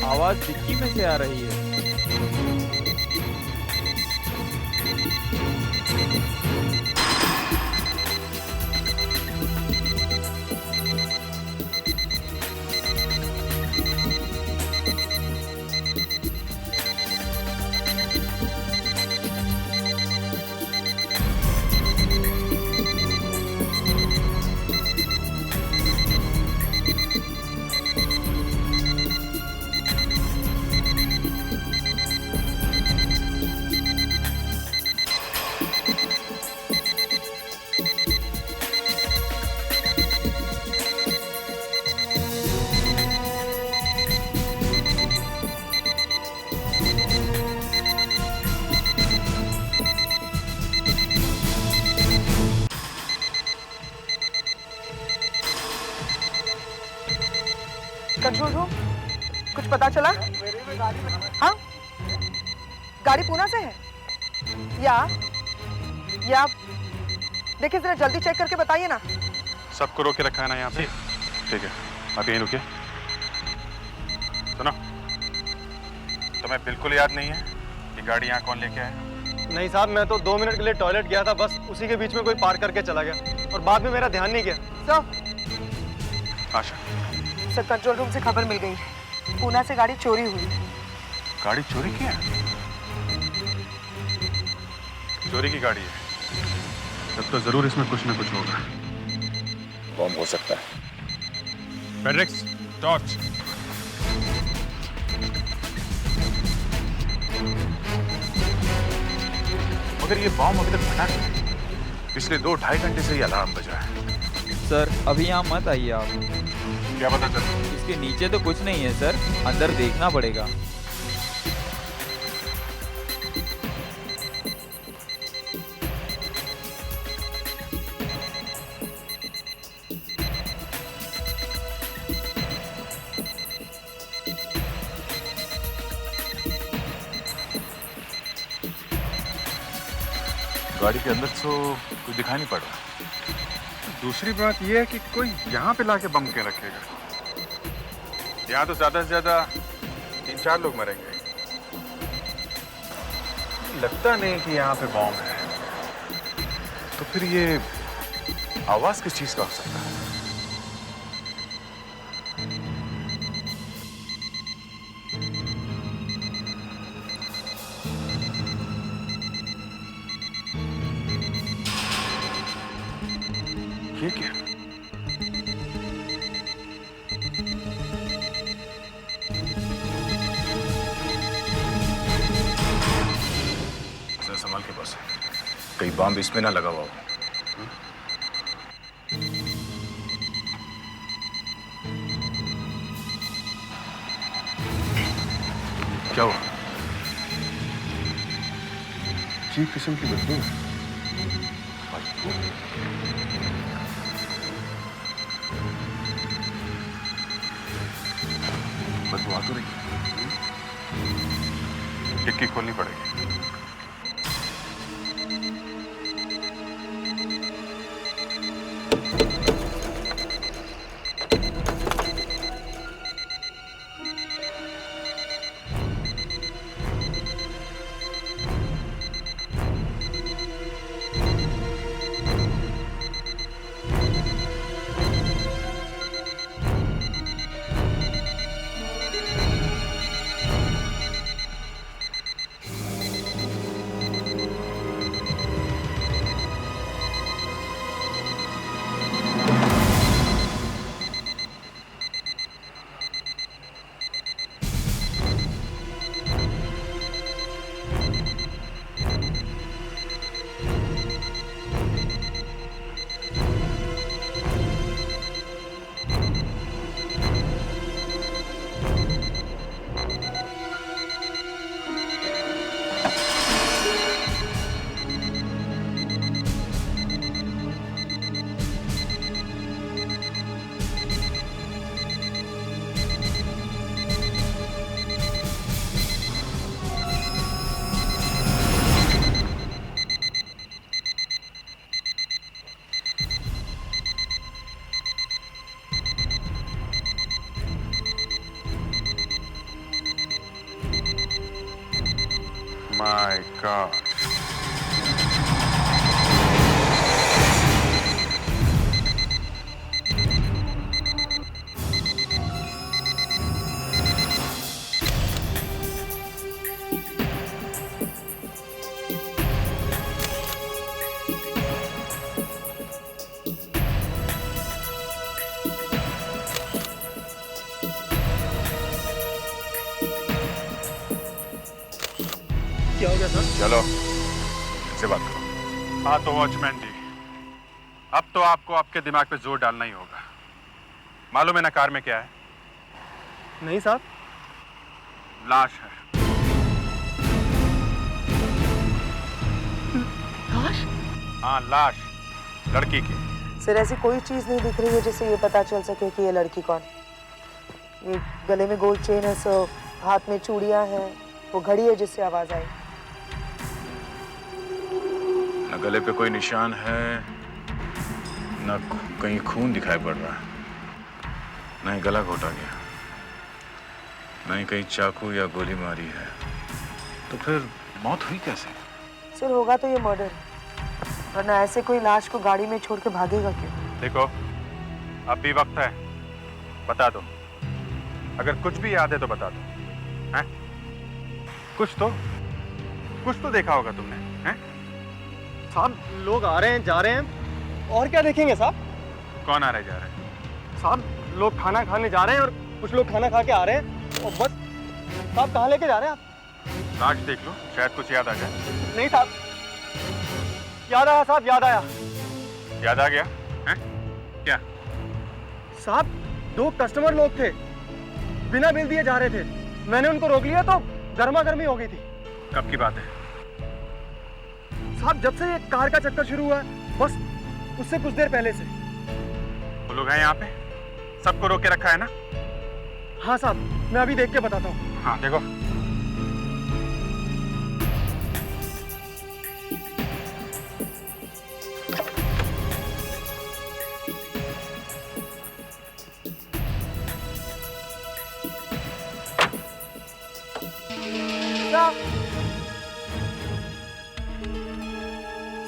आवाज डिक्की में से आ रही है। कंट्रोल रूम, कुछ पता चला? हाँ, गाड़ी पूना से है या देखिए जरा जल्दी चेक करके बताइए ना। सबको रोके रखा है ना यहाँ पे? ठीक है, आप यहीं रुकिए। सुनो, तुम्हें बिल्कुल याद नहीं है कि गाड़ी यहाँ कौन लेके आया? नहीं साहब, मैं तो 2 मिनट के लिए टॉयलेट गया था, बस उसी के बीच में कोई पार करके चला गया और बाद में मेरा ध्यान नहीं गया। सर, आशा, सर कंट्रोल रूम से खबर मिल गई है, पूना से गाड़ी चोरी हुई। गाड़ी चोरी की है? चोरी की गाड़ी है तब तो जरूर इसमें कुछ ना कुछ होगा। बम हो सकता है। पेड्रिक्स, टॉर्च। मगर ये बम अभी तक फटा नहीं। पिछले 2-2.5 घंटे से ये अलार्म बज रहा है। सर अभी यहाँ मत आइए आप। क्या पता चला? इसके नीचे तो कुछ नहीं है सर, अंदर देखना पड़ेगा। गाड़ी के अंदर तो कुछ दिखाई नहीं पड़ रहा। दूसरी बात यह है कि कोई यहाँ पे लाके बम के रखेगा। यहाँ तो ज्यादा से ज्यादा 3-4 लोग मरेंगे। लगता नहीं कि यहाँ पे बम है। तो फिर ये आवाज किस चीज का हो सकता है? कहीं बॉम्ब इसमें ना लगा हुआ हो। क्या हुआ? अजीब किस्म की बदबू। बदबू आ तो रही है। डिक्की खोलनी पड़ेगी। My God. क्या हो गया सर? चलो इनसे बात करो। हाँ तो वॉचमैन जी, अब तो आपको आपके दिमाग पे जोर डालना ही होगा। मालूम है ना कार में क्या है? नहीं साहब। लाश है। लाश? हाँ लाश, लड़की की। सर ऐसी कोई चीज नहीं दिख रही है जिससे ये पता चल सके कि ये लड़की कौन। ये गले में गोल्ड चेन है, सो हाथ में चूड़ियां हैं, वो घड़ी है जिससे आवाज आई। न गले पे कोई निशान है, न कहीं खून दिखाई पड़ रहा है, न ही गला घोटा गया, न ही कहीं चाकू या गोली मारी है। तो फिर मौत हुई कैसे? सर होगा तो ये मर्डर, वरना ऐसे कोई लाश को गाड़ी में छोड़ के भागेगा क्यों? देखो अब भी वक्त है, बता दो। अगर कुछ भी याद है तो बता दो। हैं? कुछ तो देखा होगा तुमने, हैं? साहब लोग आ रहे हैं जा रहे हैं, और क्या देखेंगे साहब? कौन आ रहे जा रहे हैं? साहब लोग खाना खाने जा रहे हैं और कुछ लोग खाना खा के आ रहे हैं और बस। साहब कहाँ लेके जा रहे हैं आप? लाश देख लो, शायद कुछ याद आ जाए। नहीं साहब, याद आया साहब, याद आया। याद आ गया? हैं? क्या? साहब 2 कस्टमर लोग थे, बिना बिल दिए जा रहे थे। मैंने उनको रोक लिया तो गर्मा गर्मी हो गई थी। कब की बात है? साहब जब से ये कार का चक्कर शुरू हुआ है, बस उससे कुछ देर पहले से। वो लोग हैं यहाँ पे? सबको रोक के रखा है ना? हाँ साहब, मैं अभी देख के बताता हूँ। हाँ देखो।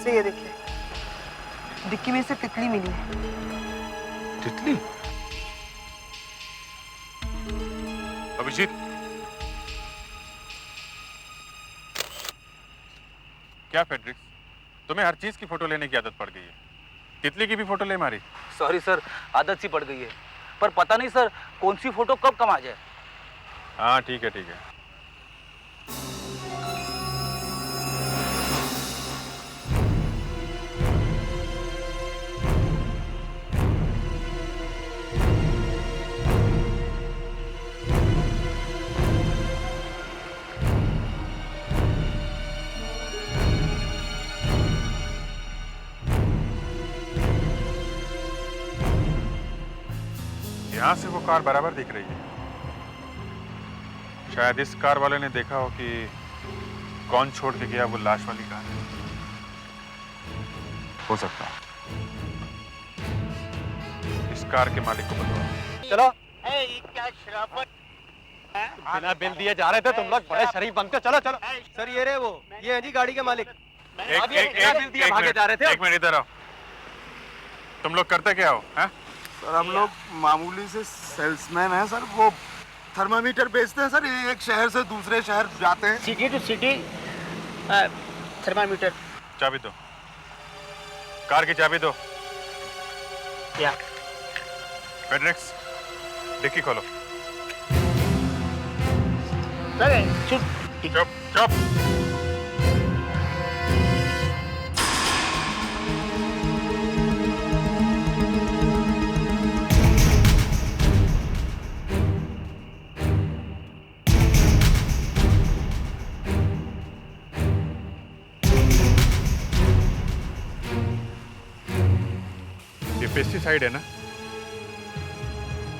से ये देखिए, डिक्की में से तितली मिली है। तितली? अभिजीत, क्या फेड्रिक्स, तुम्हें हर चीज की फोटो लेने की आदत पड़ गई है। तितली की भी फोटो ले मारी? सॉरी सर, आदत सी पड़ गई है, पर पता नहीं सर कौन सी फोटो कब कम आ जाए। हाँ ठीक है ठीक है। यहाँ से वो कार बराबर दिख रही है। शायद इस कार वाले ने देखा हो कि कौन छोड़ के गया वो लाश वाली कार। हो सकता है इस कार के मालिक को बताओ। चलो। क्या शराफत, बिना बिल दिए जा रहे थे तुम लोग, बड़े शरीफ बनते। चलो चलो। सर ये रहे वो, ये है जी गाड़ी के मालिक। एक मिनट इधर आओ। तुम लोग करते क्या हो? हैं? सर हम लोग मामूली से सेल्समैन हैं सर। वो थर्मामीटर बेचते हैं सर, एक शहर से दूसरे शहर जाते हैं। City to city thermometer. चाबी दो, कार की चाबी दो। क्या? फेडरिक्स, डिक्की खोलो। चुप चुप चुप। ये पेस्टिसाइड है ना,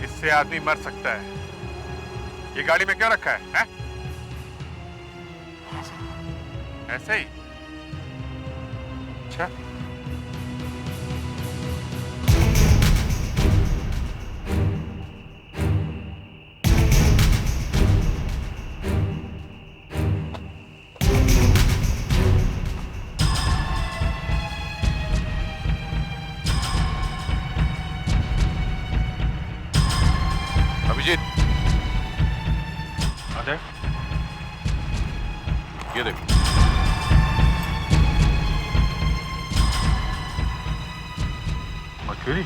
इससे आदमी मर सकता है। ये गाड़ी में क्यों रखा है? ऐसे ही? अच्छा। अभिजीत, अजय, ये देखो। मर्क्यूरी?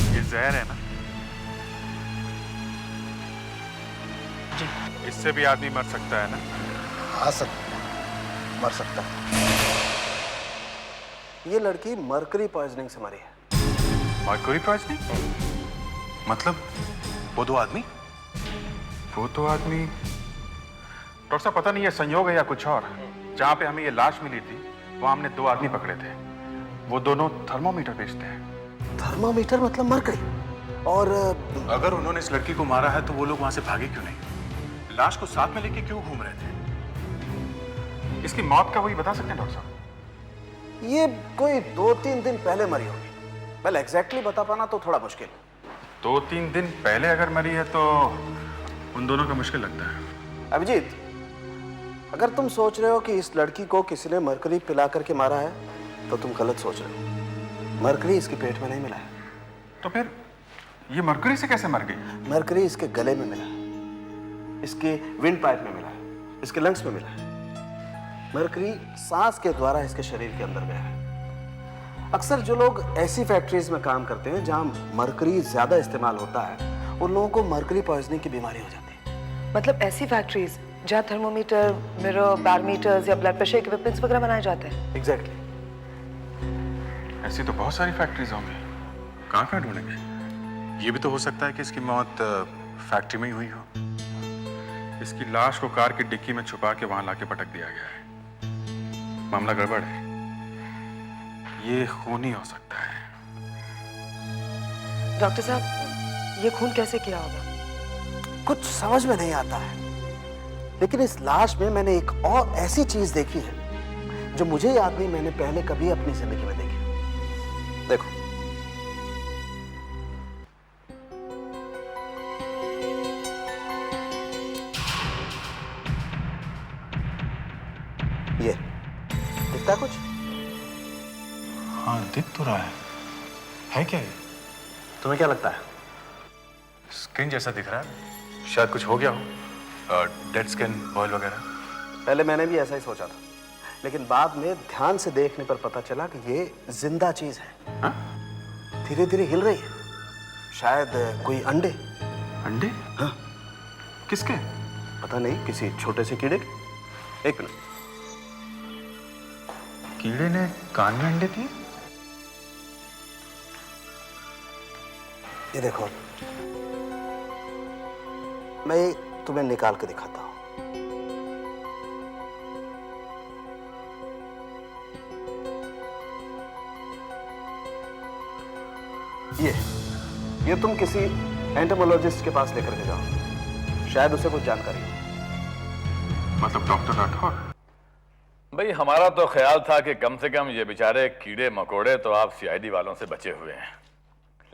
ये जहर है ना? इससे भी आदमी मर सकता है ना? हाँ सर, मर सकता है। ये लड़की मरकरी पॉइजनिंग से मरी है। Mercury poisoning? मतलब वो दो आदमी? वो तो आदमी डॉक्टर साहब, पता नहीं ये संयोग है या कुछ और। जहाँ पे हमें ये लाश मिली थी वहाँ हमने दो आदमी पकड़े थे। वो दोनों थर्मोमीटर बेचते हैं। थर्मोमीटर मतलब मरकरी? और अगर उन्होंने इस लड़की को मारा है तो वो लोग वहां से भागे क्यों नहीं? लाश को साथ में लेके क्यों घूम रहे थे? इसकी मौत का वही बता सकते हैं डॉक्टर साहब? ये कोई 2-3 दिन पहले मरी होगी। वेल एग्जैक्टली बता पाना तो थोड़ा मुश्किल। 2-3 दिन पहले अगर मरी है तो उन दोनों का मुश्किल लगता है। अभिजीत, अगर तुम सोच रहे हो कि इस लड़की को किसी ने मरकरी पिला करके मारा है तो तुम गलत सोच रहे हो। मरकरी इसके पेट में नहीं मिला है। तो फिर ये मरकरी से कैसे मर गई? मरकरी इसके गले में मिला है, इसके विंड पाइप में मिला है, इसके लंग्स में मिला है। मरकरी सांस के द्वारा इसके शरीर के अंदर गया है। अक्सर जो लोग ऐसी फैक्ट्रीज में काम करते हैं जहां मरकरी ज्यादा इस्तेमाल होता है, उन लोगों को मरकरी पॉइजनिंग की बीमारी हो जाती है। मतलब ऐसी फैक्ट्रीज जहाँ थर्मोमीटर, मिरर, बैरोमीटर्स या ब्लड प्रेशर इक्विपमेंट्स वगैरह बनाए जाते हैं? एग्जैक्टली। ऐसी तो बहुत सारी फैक्ट्रीज होंगी, कहाँ ढूंढेंगे? ये भी तो हो सकता है कि इसकी मौत फैक्ट्री में ही हुई हो। इसकी लाश को कार की डिक्की में छुपा के वहां लाके पटक दिया गया है। मामला गड़बड़ है। ये खून ही हो सकता है। डॉक्टर साहब, ये खून कैसे किया होगा? कुछ समझ में नहीं आता है, लेकिन इस लाश में मैंने एक और ऐसी चीज देखी है जो मुझे याद नहीं मैंने पहले कभी अपनी जिंदगी में देखी। देखो, ये दिखता कुछ? हाँ, दिख तो रहा है क्या ये? तुम्हें क्या लगता है? स्किन जैसा दिख रहा है। शायद कुछ हो गया हो, डेड स्किन, बॉयल वगैरह। पहले मैंने भी ऐसा ही सोचा था, लेकिन बाद में ध्यान से देखने पर पता चला कि ये जिंदा चीज है। धीरे धीरे हिल रही है। शायद कोई अंडे। अंडे? हाँ। किसके? पता नहीं, किसी छोटे से कीड़े के। एक मिनट। कीड़े ने कान में अंडे दिए? ये देखो, मैं तुम्हें निकाल के दिखाता हूं। ये तुम किसी एंटोमोलॉजिस्ट के पास लेकर के जाओ, शायद उसे कुछ जानकारी हो। मतलब डॉक्टर राठौर? भाई हमारा तो ख्याल था कि कम से कम ये बेचारे कीड़े मकोड़े तो आप सीआईडी वालों से बचे हुए हैं,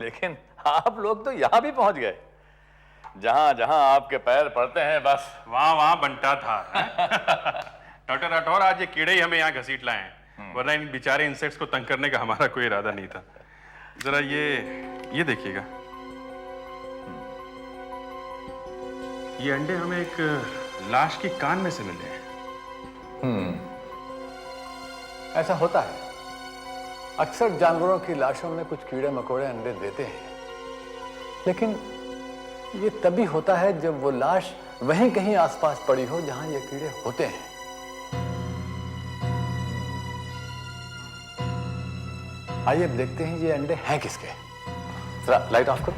लेकिन आप लोग तो यहाँ भी पहुंच गए। जहां जहां आपके पैर पड़ते हैं बस वहां वहां बंटा था। डॉक्टर राठौर, आज ये कीड़े ही हमें यहाँ घसीट लाए हैं, वरना इन बेचारे इंसेक्ट्स को तंग करने का हमारा कोई इरादा नहीं था। जरा ये देखिएगा, ये अंडे हमें एक लाश की कान में से मिले हैं। ऐसा होता है, अक्सर जानवरों की लाशों में कुछ कीड़े मकोड़े अंडे देते हैं, लेकिन ये तभी होता है जब वो लाश वहीं कहीं आसपास पड़ी हो जहां ये कीड़े होते हैं। आइए अब देखते हैं ये अंडे हैं किसके। जरा लाइट ऑफ करो।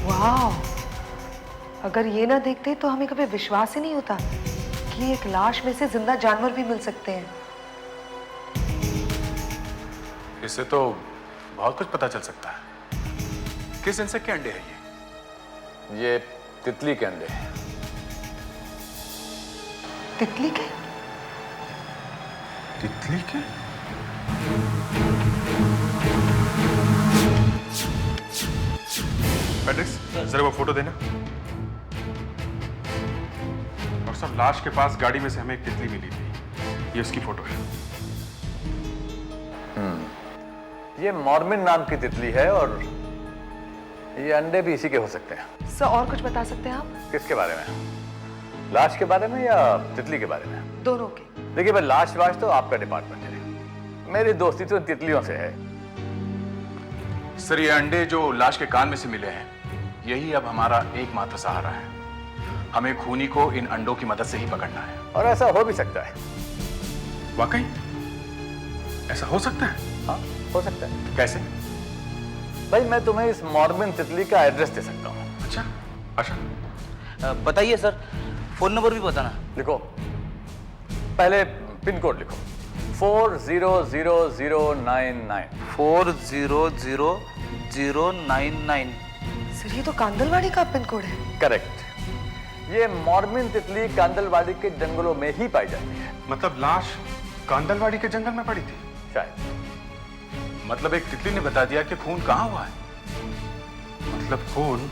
वाह, अगर ये ना देखते तो हमें कभी विश्वास ही नहीं होता कि एक लाश में से जिंदा जानवर भी मिल सकते हैं। इससे तो बहुत कुछ पता चल सकता है। किस इंसेक्ट के अंडे हैं ये तितली के अंडे हैं। तितली के? तितली के? पैट्रिक्स, जरा वो फोटो देना। और सब लाश के पास गाड़ी में से हमें एक तितली मिली थी, ये उसकी फोटो है। ये मॉर्मिन नाम की तितली है और ये अंडे भी इसी के हो सकते हैं। सर और कुछ बता सकते हैं आप? किसके बारे में? लाश के बारे में या तितली के बारे में? दोनों के। देखिए भाई, लाश वाश तो आपका डिपार्टमेंट है, मेरी दोस्ती तो तितलियों से है। सर, ये अंडे जो लाश के कान में से मिले हैं, यही अब हमारा एकमात्र सहारा है। हमें खूनी को इन अंडों की मदद से ही पकड़ना है। और ऐसा हो भी सकता है। वाकई ऐसा हो सकता है? हाँ, हो सकता है। कैसे? भाई मैं तुम्हें इस मॉर्मिन तितली का एड्रेस दे सकता हूँ। अच्छा, अच्छा बताइए सर, फोन नंबर भी बताना। लिखो, पहले पिन कोड लिखो, 400099। 400099। सर ये तो कांदलवाड़ी का पिन कोड है। करेक्ट। ये मॉर्मिन तितली कांदलवाड़ी के जंगलों में ही पाई जाती है। मतलब लाश कांदलवाड़ी के जंगल में पड़ी थी? शायद। मतलब एक तितली ने बता दिया कि खून कहाँ हुआ है। मतलब खून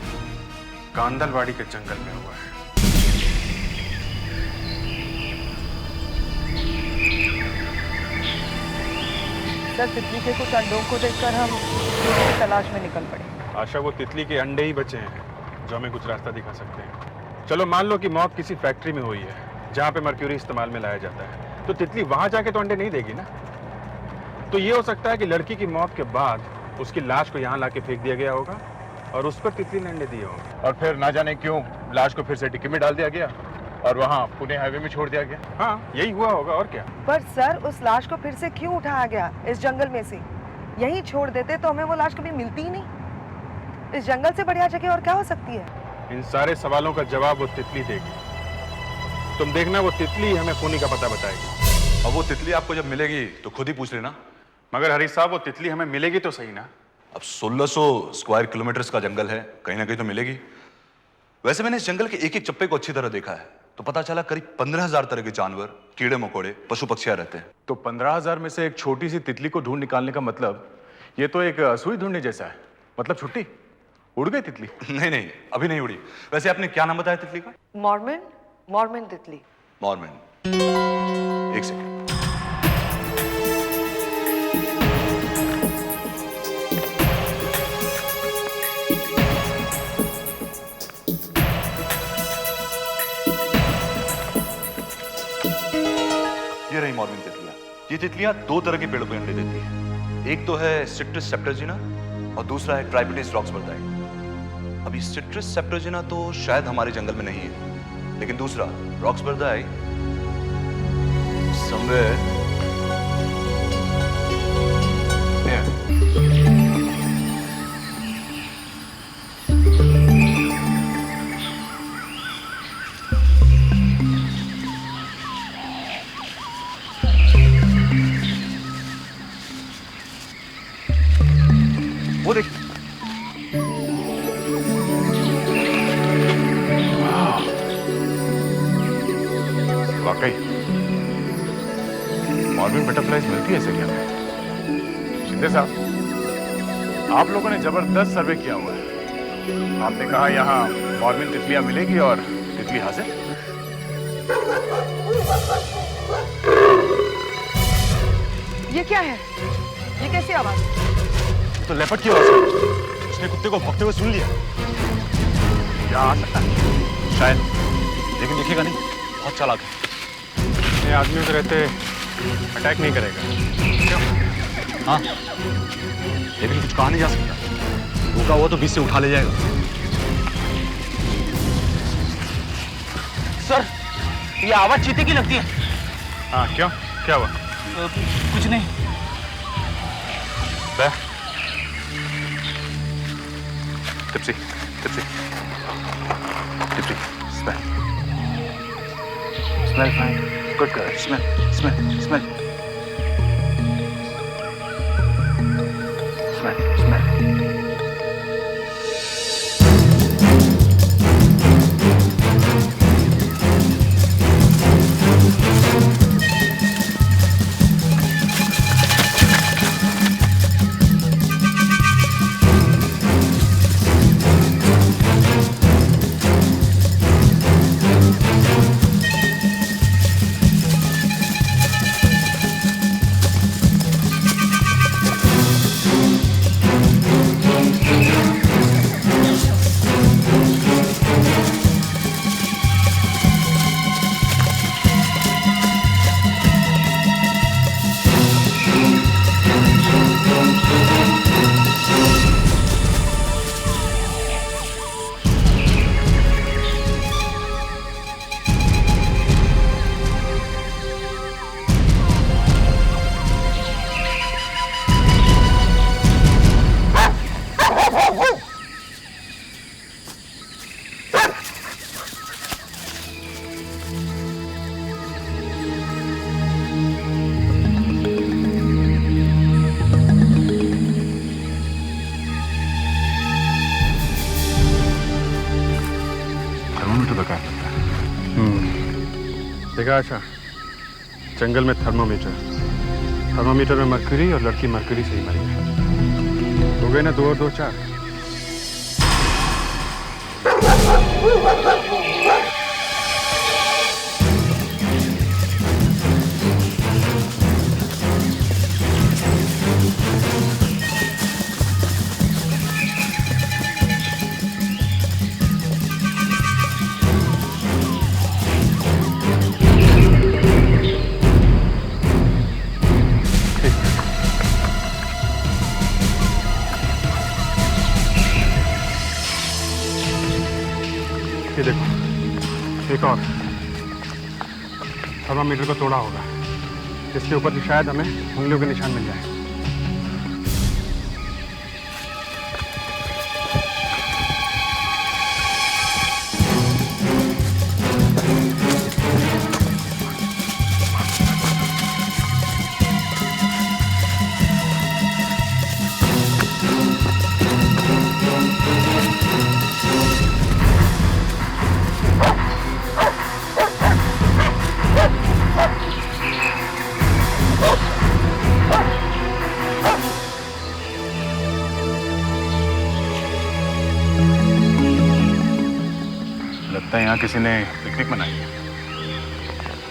कांदलवाड़ी के जंगल में हुआ है। सर तितली के कुछ अंडों को देखकर हम तलाश में निकल पड़े। आशा, वो तितली के अंडे ही बचे हैं जो हमें कुछ रास्ता दिखा सकते हैं। चलो मान लो कि मौत किसी फैक्ट्री में हुई है जहाँ पे मर्क्यूरी इस्तेमाल में लाया जाता है, तो तितली वहां जाके तो अंडे नहीं देगी ना। तो ये हो सकता है कि लड़की की मौत के बाद उसकी लाश को यहाँ लाके फेंक दिया गया होगा और उस पर तितली ने अंडे दिए होंगे। और फिर ना जाने क्यों लाश को फिर से डिक्की में डाल दिया गया और वहां पुणे हाईवे में छोड़ दिया गया। हाँ, यही हुआ होगा और क्या। पर सर उस लाश को फिर से क्यों उठाया गया इस जंगल में से? यहीं छोड़ देते तो हमें वो लाश कभी मिलती ही नहीं। इस जंगल से बढ़िया जगह और क्या हो सकती है? इन सारे सवालों का जवाब वो तितली देगी। तुम देखना, वो तितली हमें खूनी का पता बताएगी। और वो तितली आपको जब मिलेगी तो खुद ही पूछ लेना। मगर हरीश साहब, वो तितली हमें मिलेगी तो सही ना। अब 1600 स्क्वायर किलोमीटर का जंगल है, कहीं ना कहीं तो मिलेगी। वैसे मैंने इस जंगल के एक एक चप्पे को अच्छी तरह देखा है, तो पता चला करीब 15,000 तरह के जानवर, कीड़े मकोड़े, पशु पक्षियां रहते हैं। तो 15,000 में से एक छोटी सी तितली को ढूंढ निकालने का मतलब, ये तो एक सुई ढूंढने जैसा है। मतलब छुट्टी उड़ गई तितली? नहीं नहीं, अभी नहीं उड़ी। वैसे आपने क्या नाम बताया तितली का? मॉर्मिन। मॉर्मिन तितली। मॉर्मिन। एक सेकेंड। ये रही मॉर्मिन तितलियां। ये तितलियां 2 तरह के पेड़ों पे अंडे देती हैं। एक तो है सिट्रस सेप्टोजिना और दूसरा है ट्राइबिलिस रॉक्सबर्दाई। अभी सिट्रस सेप्टोजिना तो शायद हमारे जंगल में नहीं है, लेकिन दूसरा रॉक्सबर्दाई समवेयर वो देख। वाकई मॉर्निंग बटरफ्लाइज मिलती है इस एरिया में। शिंदे साहब, आप लोगों ने जबरदस्त सर्वे किया हुआ है। आपने कहा यहाँ मॉर्निंग तितलियां मिलेगी और तितली हाजिर। ये क्या है? ये कैसी आवाज? तो लेपर्ड की आवाज है। उसने कुत्ते को भौंकते हुए सुन लिया। क्या आ सकता है? शायद, लेकिन दिखेगा नहीं। बहुत चालाक है। ये आदमियों के रहते अटैक नहीं करेगा। क्यों? हाँ, लेकिन कुछ कहा नहीं जा सकता। भूखा हुआ तो बीच से उठा ले जाएगा। सर, ये आवाज चीते की लगती है। हाँ, क्यों? क्या हुआ? कुछ नहीं। Tipsy, tipsy, tipsy. Smell. Smell fine. Good girl. Smell, smell, smell. Smell, smell. देखा अच्छा, जंगल में थर्मोमीटर में मरकरी और लड़की मरकरी से ही मरी है। हो गए ना 2 और 2 4। ये देखो, एक और थर्मामीटर को तोड़ा होगा। इसके ऊपर भी शायद हमें उंगलियों के निशान मिल जाए। लगता है यहाँ किसी ने पिकनिक मनाई है।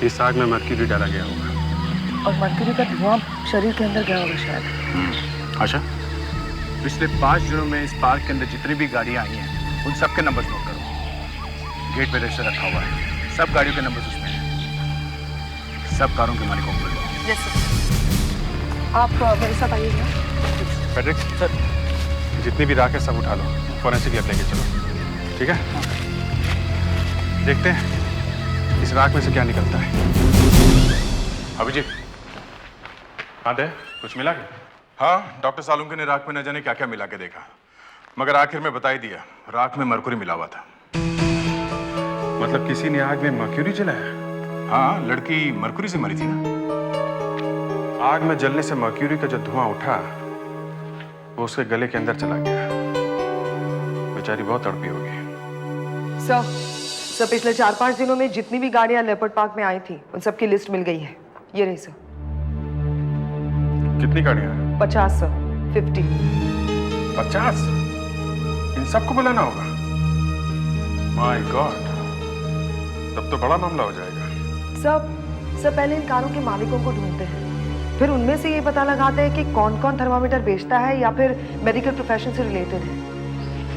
इस आग में मरकरी डाला गया होगा। और मरकरी का धुआं शरीर के अंदर गया होगा शायद। आशा, पिछले 5 दिनों में इस पार्क के अंदर जितनी भी गाड़ियाँ आई हैं, उन सब के नंबर नोट करो। गेट पे रजिस्टर रखा हुआ है, सब गाड़ियों के नंबर उसमें हैं। सब कारों के मालिकों को yes, आप मेरे साथ आइएगा। फेडरिक सर, जितनी भी राख है सब उठा लो, फॉरेंसिक लैब लेके चलो, ठीक है? देखते हैं इस राख में से क्या निकलता है। अभिजीत, हाँ दे, कुछ मिला क्या? हाँ, डॉक्टर सालुंके ने राख में न जाने क्या क्या मिला के देखा, मगर आखिर में बता ही दिया, राख में मरकुरी मिला हुआ था। मतलब किसी ने आग में मर्क्यूरी जलाया? हाँ, लड़की मरकुरी से मरी थी ना। आग में जलने से मर्क्यूरी का जो धुआं उठा वो उसके गले के अंदर चला गया। बेचारी बहुत तड़पी होगी। सर पिछले 4-5 दिनों में जितनी भी गाड़ियां लेपर्ड पार्क में आई थी उन सबकी लिस्ट मिल गई है। ये रही सर। कितनी गाड़ियां हैं? 50 सर। 50। 50? इन सबको बुलाना होगा? माय गॉड, तब तो बड़ा मामला हो जाएगा। सर पहले इन कारों के मालिकों को ढूंढते हैं, फिर उनमें से ये पता लगाते हैं कि कौन कौन थर्मामीटर बेचता है या फिर मेडिकल प्रोफेशन से रिलेटेड है।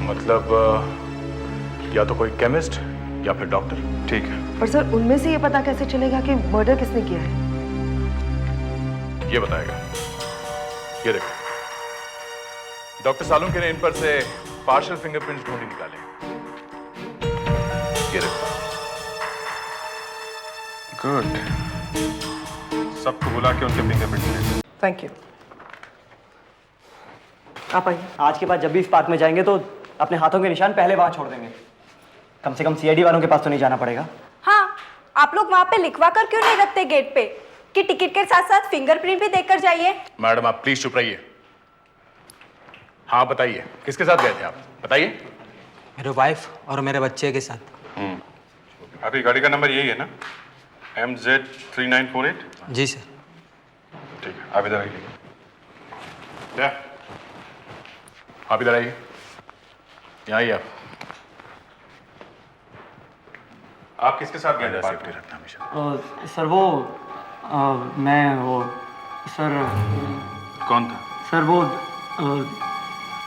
मतलब या तो कोई केमिस्ट या फिर डॉक्टर। ठीक है, पर सर उनमें से ये पता कैसे चलेगा कि मर्डर किसने किया है? ये बताएगा। ये देखो, डॉक्टर सालुंके ने इन पर से पार्शियल फिंगरप्रिंट्स ढूंढ निकाले। ये देखो। गुड, सबको बुला के उनके फिंगरप्रिंट ले। Thank you. आप आइए। आज के बाद जब भी इस पार्क में जाएंगे तो अपने हाथों के निशान पहले वहां छोड़ देंगे। कम से कम सीआईडी वालों के पास तो नहीं जाना पड़ेगा। हाँ, आप लोग वहाँ पे लिखवा कर क्यों नहीं रखते गेट पे कि टिकट के साथ साथ फिंगरप्रिंट भी देकर जाइए? मैडम आप प्लीज चुप रहिए। हाँ बताइए, किसके साथ गए थे आप? बताइए। मेरे वाइफ और मेरे बच्चे के साथ। अभी गाड़ी का नंबर यही है ना? MZ3948? जी सर। ठीक है, आप इधर आइए। क्या? आप इधर आइए, यहाँ आइए आप। आप किसके साथ गए थे? सेफ्टी रखना हमेशा। सर वो मैं वो सर। कौन था? सर वो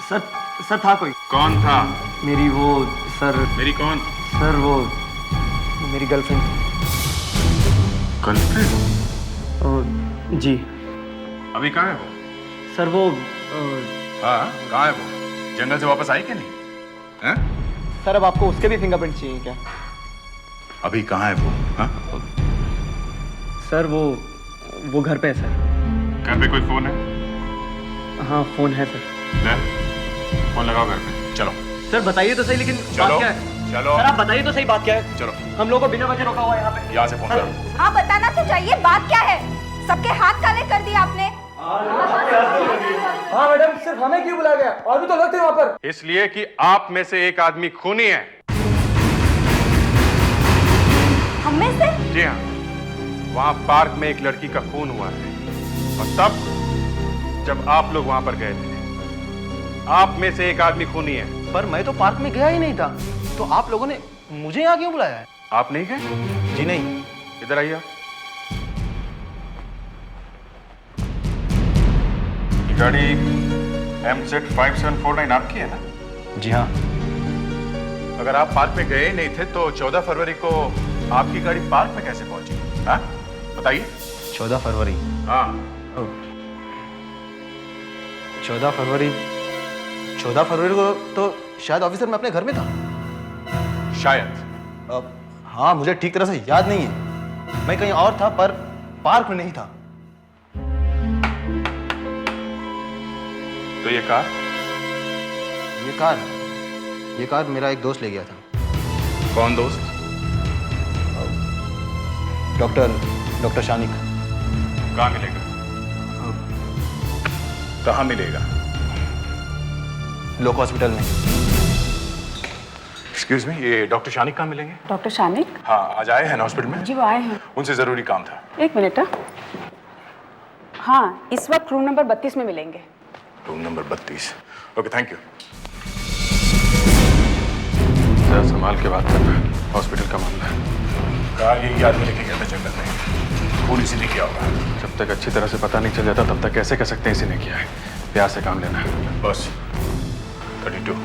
सर था कोई। कौन था? मेरी वो सर। मेरी कौन? सर वो मेरी गर्लफ्रेंड। गर्लफ्रेंड? जी। अभी कहाँ है वो? सर वो हाँ, कहाँ है वो? जंगल से वापस आई कि नहीं? हैं? सर अब आपको उसके भी फिंगरप्रिंट चाहिए क्या? अभी कहाँ है वो? हाँ? सर वो घर पे है सर। घर पे कोई फोन है? हाँ फोन है सर। ले, फोन लगाओ घर पे। चलो। सर बताइए तो सही, लेकिन बात क्या है? चलो। सर आप बताइए तो सही बात क्या है? चलो। हम लोगों को बिना वजह रोका हुआ है यहाँ पे। यहाँ से फोन करो। हाँ बताना तो चाहिए, बात क्या है? सबके हाथ काले कर दिए आपने। हाँ मैडम, सिर्फ हमें क्यों बुलाया गया? और भी तो लोग थे वहाँ पर। इसलिए कि आप में से एक आदमी खूनी है। हम में से? जी हाँ, वहाँ पार्क में एक लड़की का खून हुआ है और तब जब आप लोग वहाँ पर गए थे, आप में से एक आदमी खूनी है। पर मैं तो पार्क में गया ही नहीं था, तो आप लोगों ने मुझे यहाँ क्यों बुलाया है? आप नहीं गए? जी नहीं। इधर आइए। ये गाड़ी MZ5749 आपकी है ना? जी हाँ। अगर आप पार्क में गए नहीं थे तो 14 फरवरी को आपकी गाड़ी पार्क में कैसे पहुंची? हाँ? बताइए। 14 फरवरी? हाँ। 14 फरवरी को तो शायद ऑफिसर मैं अपने घर में था। शायद? हाँ, मुझे ठीक तरह से याद नहीं है। मैं कहीं और था पर पार्क में नहीं था। तो ये कार? ये कार मेरा एक दोस्त ले गया था। कौन दोस्त? डॉक्टर शानिक। कहाँ मिलेगा? कहाँ मिलेगा? लोक हॉस्पिटल में। एक्सक्यूज मी, ये डॉक्टर शानिक कहाँ मिलेंगे? डॉक्टर शानिक? हाँ, आज आए हैं ना हॉस्पिटल में? जी वो आए हैं। उनसे जरूरी काम था। एक मिनट। हाँ, इस वक्त रूम नंबर 32 में मिलेंगे। Room number 32। Okay, thank you. जरा संभाल के बात करना, हॉस्पिटल का मामला है। कार यही आदमी लेके गया था जंगल में, खून इसी ने किया होगा। जब तक अच्छी तरह से पता नहीं चल जाता तब तक कैसे कह सकते हैं इसी ने किया है? प्यार से काम लेना है। बस 32।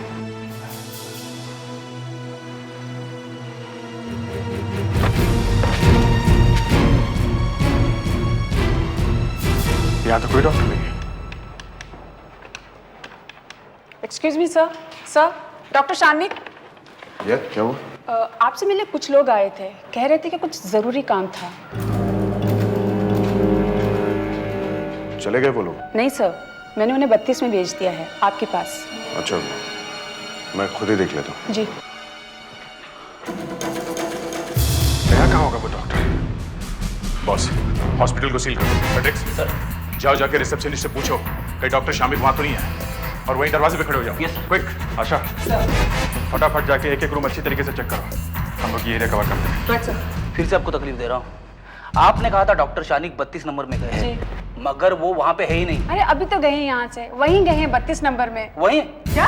यहाँ तो कोई डॉक्टर नहीं है। Excuse me sir. Sir, doctor Shanik. क्या हुआ? आपसे मिलने कुछ लोग आए थे, कह रहे थे कि कुछ जरूरी काम था। चले गए वो लोग? नहीं सर, मैंने उन्हें 32 में भेज दिया है आपके पास। अच्छा, मैं खुद ही देख लेता हूँ। जी। नया कहाँ होगा वो डॉक्टर? बॉस, हॉस्पिटल को सील कर दो। पैट्रिक्स, सर, जाओ जाके रिसेप्शनिस्ट से पूछो कहीं डॉक्टर शामिल वहां तो नहीं है, और वहीं दरवाजे पे खड़े हो जाओ। Yes sir. क्विक। आशा, फटाफट जाके एक एक रूम अच्छी तरीके से चेक करो, हम लोग ये एरिया कवर करते हैं। Right sir. फिर से आपको तकलीफ दे रहा हूँ। आपने कहा था डॉक्टर शानिक 32 नंबर में गए हैं, मगर वो वहाँ पे है ही नहीं। अरे अभी तो गए हैं यहाँ से, वहीं गए हैं 32 नंबर में। वहीं? क्या?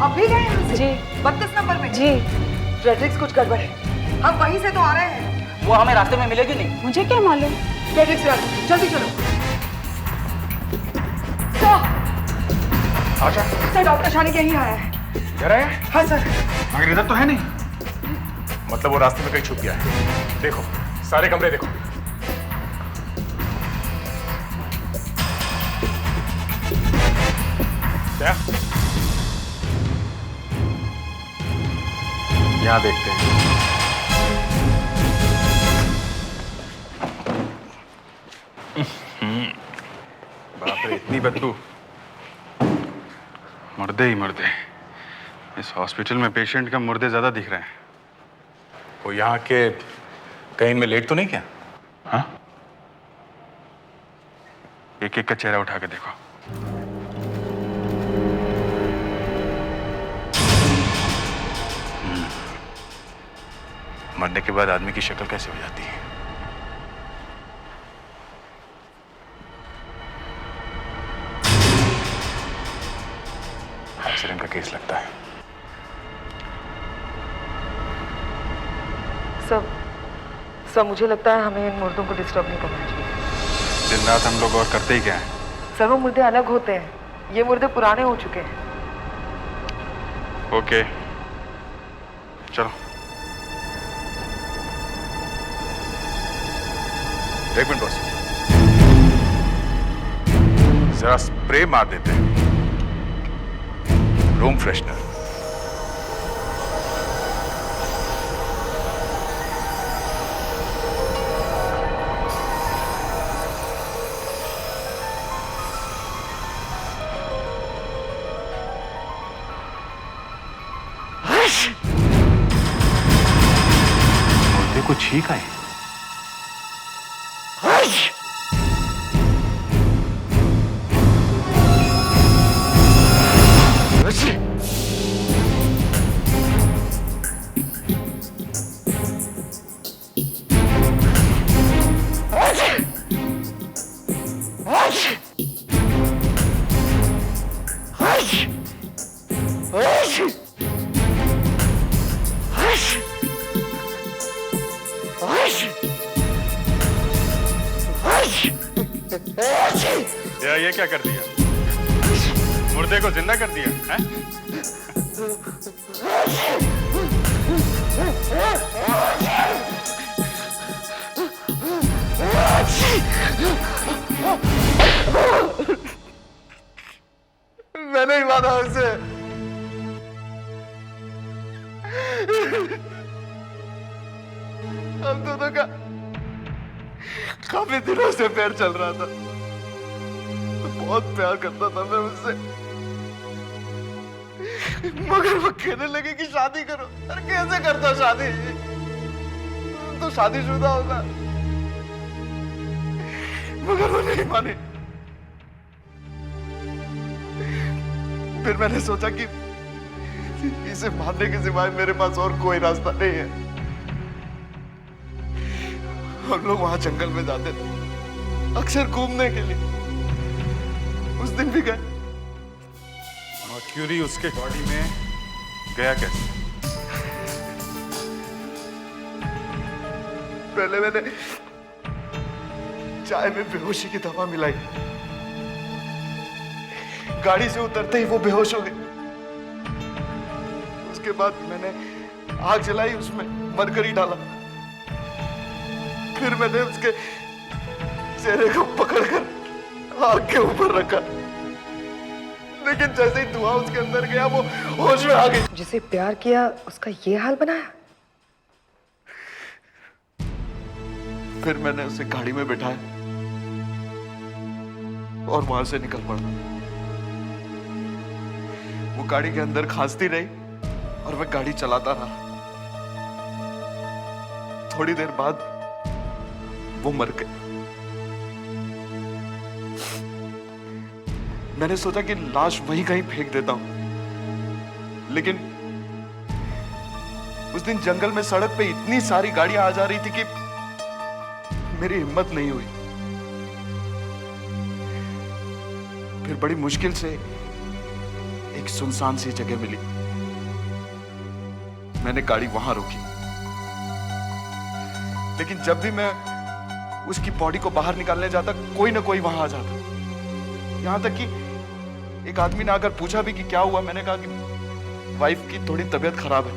अभी गए यहाँ से? जी। 32 नंबर में? जी। फ्रेडरिक्स, कुछ गड़बड़ है, हम वहीं से तो आ रहे हैं। वो हमें रास्ते में मिलेगी नहीं। मुझे क्या मालूम। फ्रेडरिक्स, जल्दी चलो। आशा, सर, डॉक्टर शानिक यहीं आया है। इधर आया? हाँ सर। मगर इधर तो है नहीं। मतलब वो रास्ते में कहीं छुप गया है। देखो, सारे कमरे देखो। क्या? यहाँ देखते हैं। बाप रे, इतनी बदबू। मुर्दे ही मुर्दे। इस हॉस्पिटल में पेशेंट का मुर्दे ज्यादा दिख रहे हैं। वो यहाँ के कहीं में लेट तो नहीं क्या? हाँ? एक एक का चेहरा उठा के देखो। मरने के बाद आदमी की शक्ल कैसे हो जाती है? एक्सीडेंट का केस लगता है। सर, मुझे लगता है हमें इन मुर्दों को डिस्टर्ब नहीं करना चाहिए। दिन रात हम लोग और करते ही क्या है? सर, वो मुर्दे अलग होते हैं, ये मुर्दे पुराने हो चुके हैं। ओके, चलो। एक मिनट बॉस, जरा स्प्रे मार देते हैं, रूम फ्रेशनर। मुर्दे को छींक आए। ये क्या कर दिया? मुर्दे को जिंदा कर दिया है? मैंने ही माना उसे। हम दोनों का काफी दिनों से प्यार चल रहा था। बहुत प्यार करता था मैं उससे, मगर वो कहने लगे कि शादी करो। अरे कैसे करता शादी? तो शादीशुदा होगा। मगर वो नहीं मानी। फिर मैंने सोचा कि इसे मारने के सिवाय मेरे पास और कोई रास्ता नहीं है। हम लोग वहां जंगल में जाते थे अक्सर घूमने के लिए। उस दिन भी गए। मर्क्यूरी उसके बॉडी में गया कैसे? पहले मैंने चाय में बेहोशी की दवा मिलाई। गाड़ी से उतरते ही वो बेहोश हो गए। उसके बाद मैंने आग जलाई, उसमें मरकरी डाला। फिर मैंने उसके चेहरे को पकड़कर आग के ऊपर रखा, लेकिन जैसे ही धुआं उसके अंदर गया वो होश में आ गई। जिसे प्यार किया उसका ये हाल बनाया। फिर मैंने उसे गाड़ी में बिठाया और वहां से निकल पड़ा। वो गाड़ी के अंदर खांसती रही और मैं गाड़ी चलाता रहा। थोड़ी देर बाद वो मर गई। मैंने सोचा कि लाश वहीं कहीं फेंक देता हूं, लेकिन उस दिन जंगल में सड़क पे इतनी सारी गाड़ियां आ जा रही थी कि मेरी हिम्मत नहीं हुई। फिर बड़ी मुश्किल से एक सुनसान सी जगह मिली। मैंने गाड़ी वहां रोकी, लेकिन जब भी मैं उसकी बॉडी को बाहर निकालने जाता कोई ना कोई वहां आ जाता। यहां तक कि एक आदमी ने आकर पूछा भी कि क्या हुआ। मैंने कहा कि वाइफ की थोड़ी तबीयत खराब है।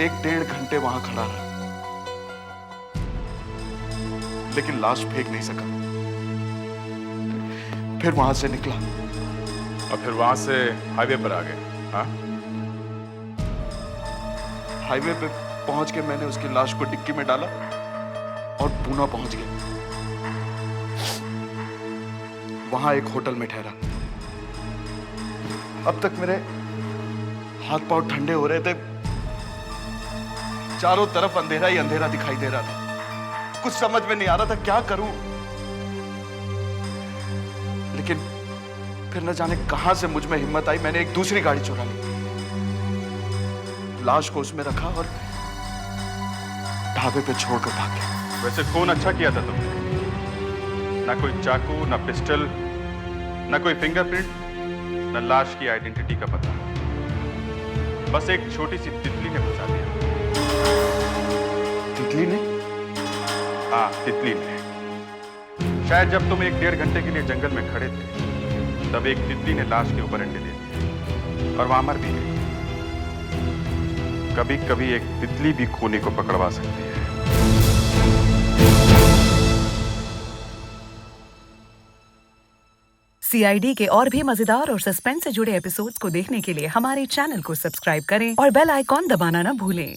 1-1.5 घंटे वहां खड़ा रहा, लेकिन लाश फेंक नहीं सका। फिर वहां से निकला और फिर वहां से हाईवे पर आ गए। हाँ, हाईवे पे पहुंच के मैंने उसकी लाश को डिक्की में डाला और पूना पहुंच गया। वहां एक होटल में ठहरा। अब तक मेरे हाथ पांव ठंडे हो रहे थे। चारों तरफ अंधेरा ही अंधेरा दिखाई दे रहा था। कुछ समझ में नहीं आ रहा था क्या करूं। लेकिन फिर न जाने कहां से मुझ में हिम्मत आई। मैंने एक दूसरी गाड़ी चुरा ली, लाश को उसमें रखा और ढाबे पे छोड़कर भाग गया। वैसे खून अच्छा किया था तुमने। ना कोई चाकू, ना पिस्टल, ना कोई फिंगरप्रिंट, ना लाश की आइडेंटिटी का पता। बस एक छोटी सी तितली ने फंसा दिया। तितली ने? हाँ, तितली ने। शायद जब तुम 1-1.5 घंटे के लिए जंगल में खड़े थे, तब एक तितली ने लाश के ऊपर अंडे दे दिए और वहां मर भी गई। कभी कभी एक तितली भी खूनी को पकड़वा सकती है। CID के और भी मजेदार और सस्पेंस से जुड़े एपिसोड्स को देखने के लिए हमारे चैनल को सब्सक्राइब करें और बेल आइकॉन दबाना ना भूलें।